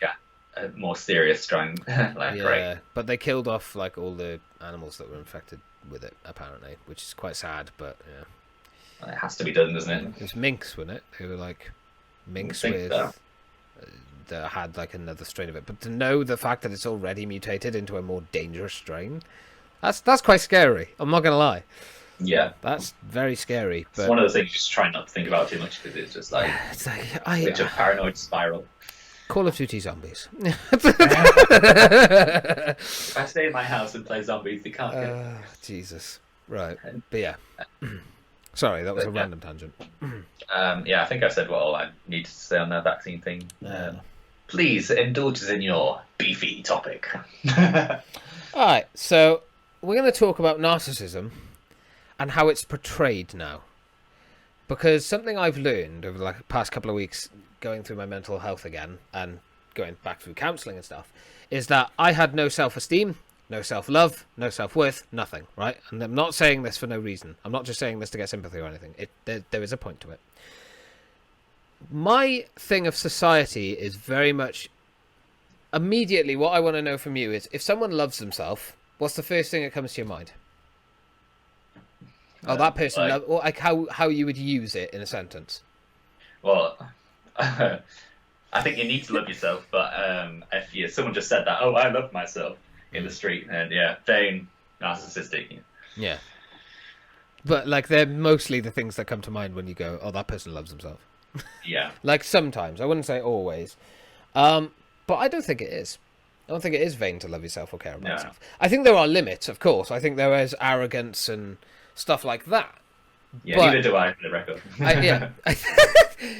A more serious strand. Great. But they killed off like all the animals that were infected with it, apparently, which is quite sad. But it has to be done, doesn't it? It was minks, wasn't it? They were like minks that had like another strain of it. But to know the fact that it's already mutated into a more dangerous strain, that's quite scary. I'm not gonna lie. Yeah, that's very scary. But it's one of those things you just try not to think about too much because it's just like a paranoid spiral. Call of Duty Zombies. If I stay in my house and play zombies, they can't get... Jesus. Right. But yeah. Sorry, that was a random tangent. I think I've said what all I need to say on that vaccine thing. Please indulge us in your beefy topic. Alright, so we're going to talk about narcissism and how it's portrayed now. Because something I've learned over the past couple of weeks going through my mental health again and going back through counselling and stuff is that I had no self-esteem, no self-love, no self-worth, nothing, right? And I'm not saying this for no reason. I'm not just saying this to get sympathy or anything. There is a point to it. My thing of society is very much... Immediately, what I want to know from you is, if someone loves themselves, what's the first thing that comes to your mind? Oh, that person... or like how you would use it in a sentence. Well... I think you need to love yourself, but if someone just said that, oh, I love myself in the street, and very narcissistic. Yeah. But like they're mostly the things that come to mind when you go, oh, that person loves himself. Yeah. Like sometimes, I wouldn't say always, but I don't think it is. I don't think it is vain to love yourself or care about yourself. I think there are limits, of course. I think there is arrogance and stuff like that. Yeah, but, neither do I, for the record.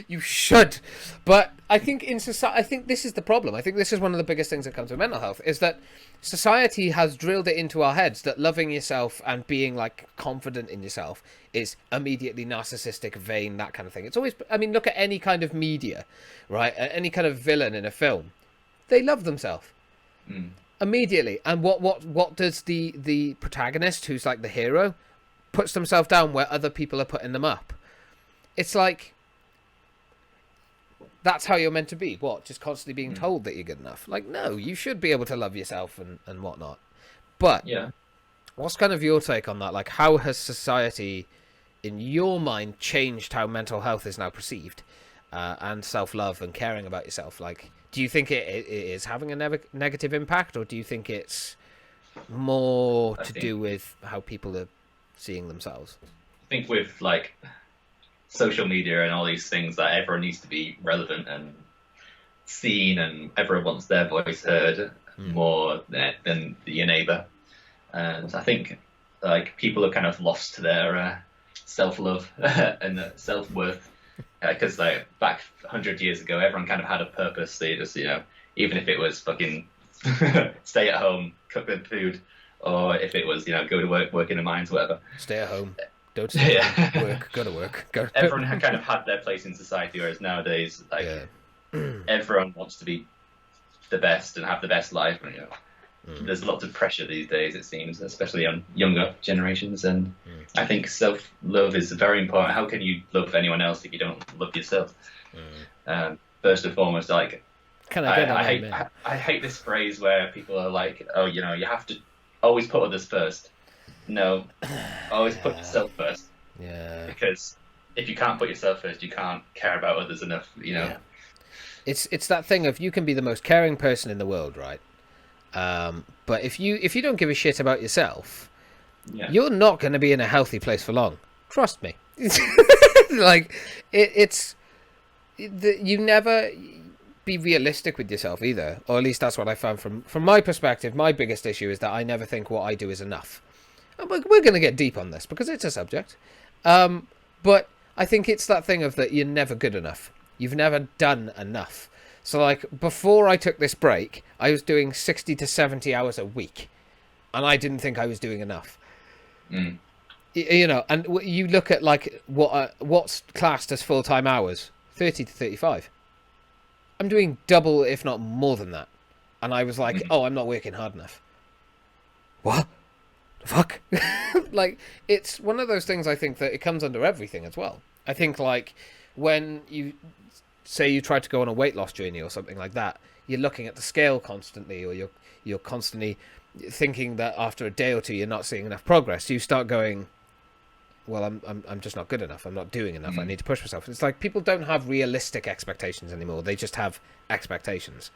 You should. But I think in society, I think this is the problem. I think this is one of the biggest things that comes with mental health, is that society has drilled it into our heads that loving yourself and being like confident in yourself is immediately narcissistic, vain, that kind of thing. It's always, I mean, look at any kind of media, right? Any kind of villain in a film. They love themselves. Immediately. And what does the protagonist, who's like the hero, puts themselves down where other people are putting them up? It's like that's how you're meant to be. What? Just constantly being told that you're good enough? Like, no, you should be able to love yourself and whatnot. But Yeah. what's kind of your take on that? Like, how has society, in your mind, changed how mental health is now perceived, and self-love and caring about yourself? Like, do you think it is having a negative impact, or do you think it's more to do with how people are seeing themselves? I think with like social media and all these things, that everyone needs to be relevant and seen, and everyone wants their voice heard more than your neighbor. And I think like people are kind of lost their self-love and self-worth, because like back 100 years ago, everyone kind of had a purpose. They just, even if it was fucking stay at home, cook good food, or if it was, go to work in the mines, whatever. Stay at home. Don't stay at home. Work. Go to work. Everyone kind of had their place in society, whereas nowadays, like, everyone wants to be the best and have the best life. And, there's lots of pressure these days, it seems, especially on younger generations. And I think self-love is very important. How can you love anyone else if you don't love yourself? First and foremost, like, I hate this phrase where people are like, oh, you have to always put others first. No, always put yourself first. Yeah. Because if you can't put yourself first, you can't care about others enough, Yeah. It's that thing of, you can be the most caring person in the world, right? But if you don't give a shit about yourself, you're not going to be in a healthy place for long. Trust me. Like, you never be realistic with yourself either, or at least that's what I found from my perspective. My biggest issue is that I never think what I do is enough. And we're going to get deep on this because it's a subject, but I think it's that thing of that you're never good enough. You've never done enough. So, like, before I took this break, I was doing 60 to 70 hours a week, and I didn't think I was doing enough. And you look at, like, what's classed as full-time hours, 30 to 35. I'm doing double, if not more than that. And I was like, oh, I'm not working hard enough. What? The fuck? Like, it's one of those things, I think, that it comes under everything as well. I think, like, when you say you try to go on a weight loss journey or something like that, you're looking at the scale constantly, or you're constantly thinking that after a day or two you're not seeing enough progress. You start going, well, I'm just not good enough. I'm not doing enough. I need to push myself. It's like people don't have realistic expectations anymore. They just have expectations.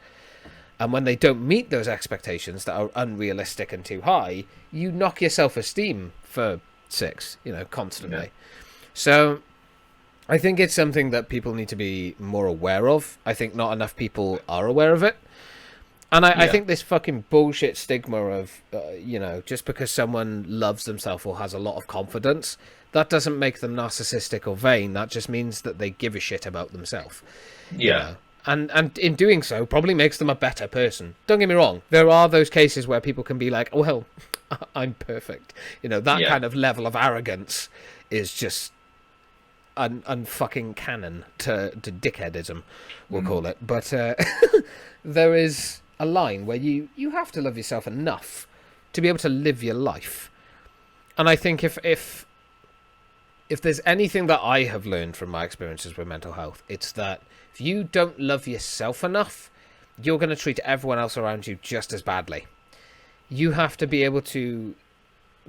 And when they don't meet those expectations that are unrealistic and too high, you knock your self-esteem for six, constantly. Yeah. So I think it's something that people need to be more aware of. I think not enough people are aware of it. And I think this fucking bullshit stigma of, just because someone loves themselves or has a lot of confidence, that doesn't make them narcissistic or vain. That just means that they give a shit about themselves. Yeah. And in doing so, probably makes them a better person. Don't get me wrong. There are those cases where people can be like, oh, well, I'm perfect. That kind of level of arrogance is just unfucking canon to dickheadism, we'll call it. But there is a line where you have to love yourself enough to be able to live your life. And I think if there's anything that I have learned from my experiences with mental health, it's that if you don't love yourself enough, you're going to treat everyone else around you just as badly. You have to be able to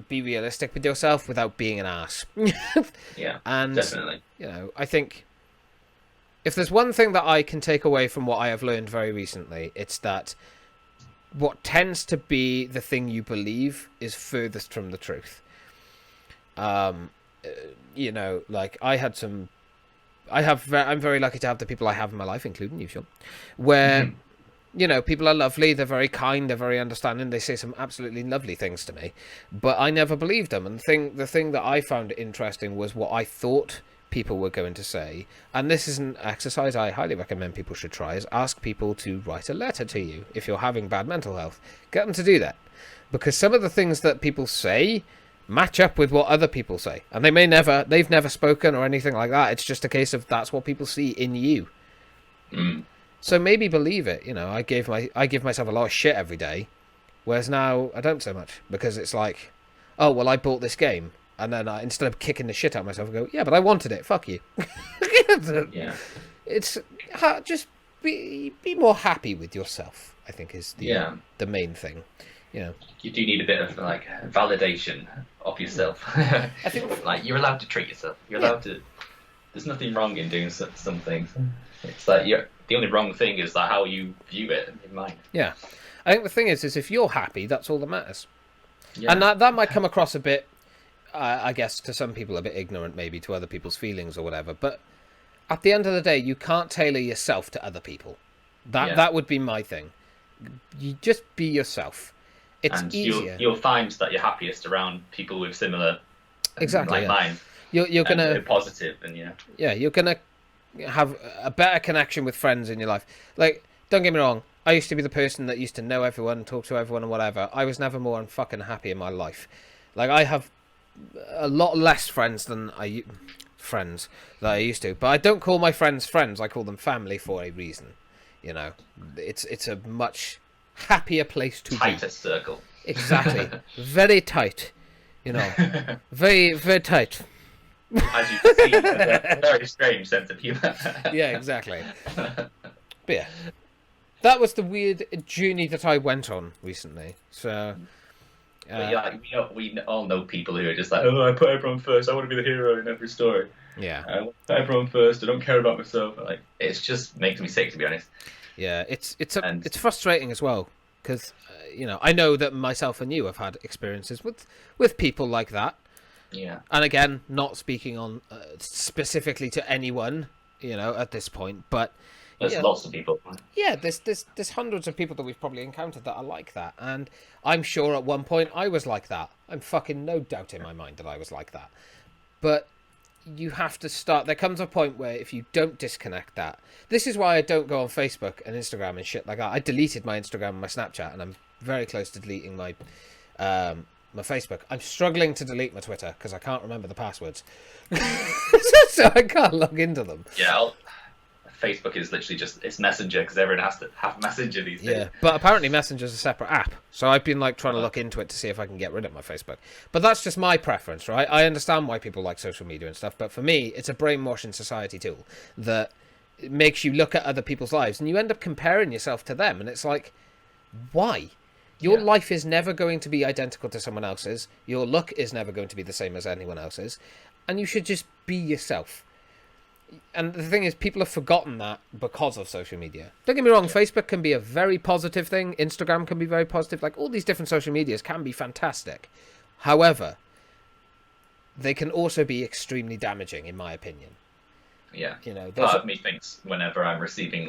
be realistic with yourself without being an ass. Yeah, and definitely. I think if there's one thing that I can take away from what I have learned very recently, it's that what tends to be the thing you believe is furthest from the truth. Like I'm very lucky to have the people I have in my life, including you, Sean, where, people are lovely, they're very kind, they're very understanding, they say some absolutely lovely things to me, but I never believed them. And the thing that I found interesting was what I thought people were going to say. And this is an exercise I highly recommend people should try, is ask people to write a letter to you if you're having bad mental health. Get them to do that. Because some of the things that people say match up with what other people say, and they've never spoken or anything like that. It's just a case of that's what people see in you. So maybe believe it. I give myself a lot of shit every day, whereas now I don't so much, because it's like, oh well, I bought this game, and then instead of kicking the shit out of myself, I go, yeah, but I wanted it, fuck you. Yeah. it's just be more happy with yourself. I think is the main thing. You know, You do need a bit of like validation of yourself. I think like you're allowed to treat yourself. You're Yeah. allowed to. There's nothing wrong in doing some things. It's like the only wrong thing is like how you view it in mind. yeah. I think the thing is if you're happy, that's all that matters. Yeah. And that might come across a bit, I guess, to some people a bit ignorant, maybe to other people's feelings or whatever. But at the end of the day, you can't tailor yourself to other people. That would be my thing. You just be yourself. It's and easier. You'll find that you're happiest around people with similar Exactly. minds. You're gonna positive and you're gonna have a better connection with friends in your life. Like, don't get me wrong. I used to be the person that used to know everyone, talk to everyone, and whatever. I was never more unfucking happy in my life. Like, I have a lot less friends than friends that I used to. But I don't call my friends friends. I call them family for a reason. You know, it's a much happier place to tighter be. circle. Exactly, very tight. You know, very very tight. As you can see, a very strange sense of humour. Yeah, exactly. But yeah, that was the weird journey that I went on recently. So. But yeah, we all know people who are just like, oh, I put everyone first. I want to be the hero in every story. Yeah. I put everyone first. I don't care about myself. Like, it's just makes me sick, to be honest. Yeah, it's frustrating as well because I know that myself and you have had experiences with people like that. Yeah. And again, not speaking on specifically to anyone, at this point, but there's lots of people. Yeah, there's hundreds of people that we've probably encountered that are like that, and I'm sure at one point I was like that. I'm fucking no doubt in my mind that I was like that. But you have to start. There comes a point where if you don't disconnect that, this is why I don't go on Facebook and Instagram and shit like that. I deleted my Instagram and my Snapchat, and I'm very close to deleting my my Facebook. I'm struggling to delete my Twitter because I can't remember the passwords, so I can't log into them. Yeah. Facebook is literally just it's Messenger because everyone has to have Messenger these days. Yeah, but apparently Messenger's a separate app, so I've been trying to look into it to see if I can get rid of my Facebook. But that's just my preference, right? I understand why people like social media and stuff, but for me, it's a brainwashing society tool that makes you look at other people's lives and you end up comparing yourself to them, and it's like, why? Your life is never going to be identical to someone else's. Your look is never going to be the same as anyone else's, and you should just be yourself. And the thing is, people have forgotten that because of social media. Don't get me wrong, Facebook can be a very positive thing. Instagram can be very positive. Like, all these different social medias can be fantastic. However, they can also be extremely damaging, in my opinion. Yeah. Part of me thinks whenever I'm receiving,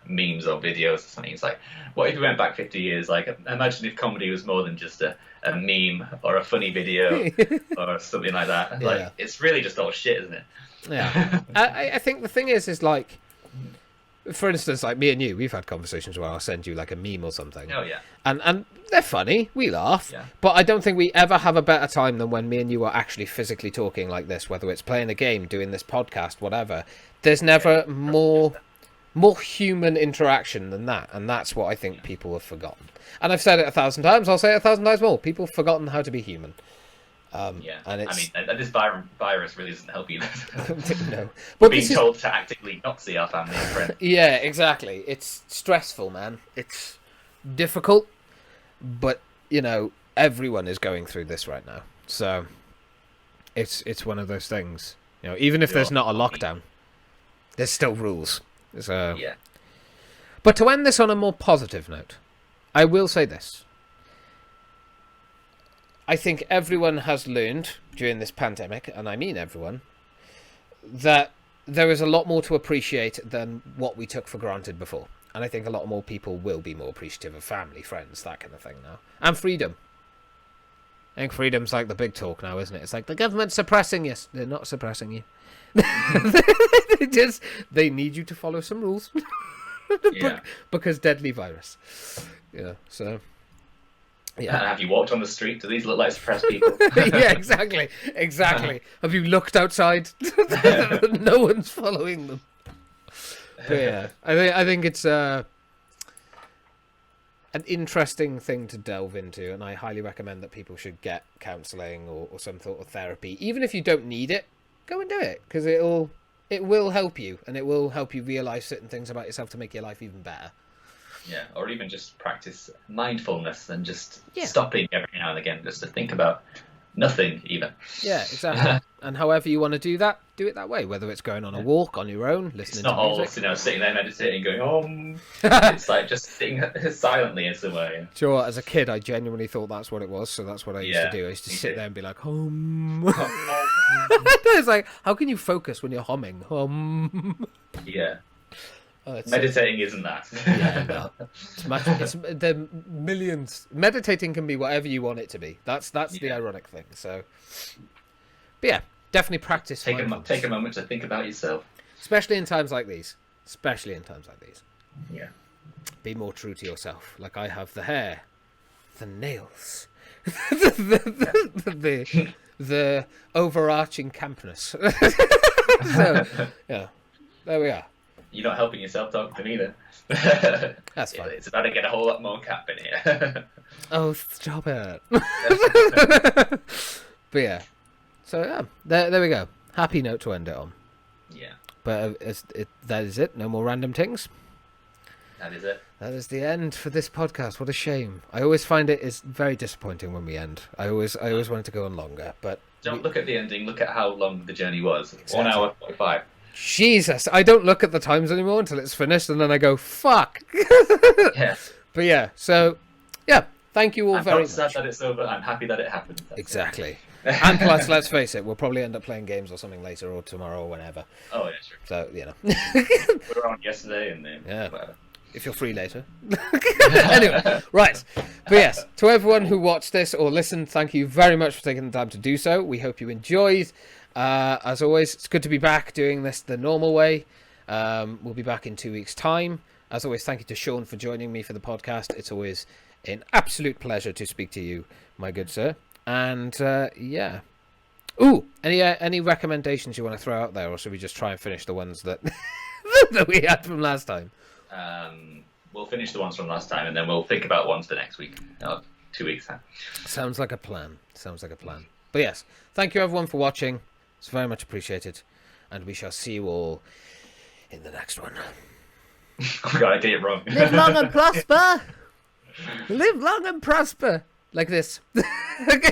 memes or videos or something, it's like, what if we went back 50 years? Like, imagine if comedy was more than just a meme or a funny video or something like that. Yeah. It's really just all shit, isn't it? Yeah. I think the thing is for instance, me and you, we've had conversations where I'll send you a meme or something. Oh, yeah. And they're funny, we laugh, but I don't think we ever have a better time than when me and you are actually physically talking like this, whether it's playing a game, doing this podcast, whatever. There's never more human interaction than that, and that's what I think people have forgotten. And I've said it 1,000 times, I'll say it 1,000 times more. People have forgotten how to be human. And it's... this virus really doesn't help either. No. But being told to actively not see our family and friends. Yeah, exactly. It's stressful, man. It's difficult, but everyone is going through this right now. So it's one of those things. Even if there's not a lockdown, there's still rules. So yeah. But to end this on a more positive note, I will say this. I think everyone has learned during this pandemic, and I mean everyone, that there is a lot more to appreciate than what we took for granted before. And I think a lot more people will be more appreciative of family, friends, that kind of thing now. And freedom. I think freedom's the big talk now, isn't it? It's the government's suppressing you. They're not suppressing you. They need you to follow some rules. Because deadly virus. Yeah, so... Yeah. And have you walked on the street? Do these look like suppressed people? Yeah, exactly. Have you looked outside? No one's following them. But yeah, I think it's an interesting thing to delve into, and I highly recommend that people should get counselling or some sort of therapy. Even if you don't need it, go and do it, because it'll it will help you, and it will help you realize certain things about yourself to make your life even better. Yeah, or even just practice mindfulness and just Yeah. stopping every now and again just to think about nothing even. Yeah, exactly. And however you want to do that, do it that way. Whether it's going on a walk on your own, It's listening not to all, music. sitting there meditating, going, It's like just sitting silently in somewhere. Yeah. Do you know what? As a kid, I genuinely thought that's what it was, so that's what I used to do. I used to me sit too. there and be like, It's like, how can you focus when you're humming? Yeah. Oh, it's Meditating isn't that. Yeah, no. It's the millions. Meditating can be whatever you want it to be. That's the ironic thing. So, but yeah, definitely practice. Take a moment to think about yourself. Especially in times like these. Yeah. Be more true to yourself. Like I have the hair, the nails, the overarching campness. So, yeah, there we are. You're not helping yourself talking to me then. That's fine. It's about to get a whole lot more cap in here. Oh, stop it. But yeah. So yeah, there we go. Happy note to end it on. Yeah, But that is it. No more random things. that is it. That is the end for this podcast. What a shame. I always find it is very disappointing when we end. I always want it to go on longer, but Don't look at the ending, look at how long the journey was. Exactly. 1 hour 45. Jesus, I don't look at the times anymore until it's finished, and then I go, fuck. Yeah. But yeah, so yeah, thank you all I'm very not sad much. that it's over. I'm happy that it happened. That's Exactly. And plus, let's face it, we'll probably end up playing games or something later or tomorrow or whenever. it. Oh, yeah, sure. So, you know, We were on yesterday and then Yeah. whatever. if you're free later. Anyway, right. But yes, to everyone who watched this or listened, thank you very much for taking the time to do so. We hope you enjoyed. As always, it's good to be back doing this the normal way. We'll be back in 2 weeks' time. As always, thank you to Sean for joining me for the podcast. It's always an absolute pleasure to speak to you, my good sir. And yeah. Ooh, any recommendations you want to throw out there, or should we just try and finish the ones that that we had from last time? We'll finish the ones from last time and then we'll think about ones for next week. 2 weeks time. Sounds like a plan. But yes, thank you everyone for watching. It's very much appreciated. And we shall see you all in the next one. We gotta get it wrong. Live long and prosper. Live long and prosper. Like this. Fuck,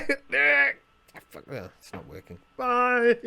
it's not working. Bye.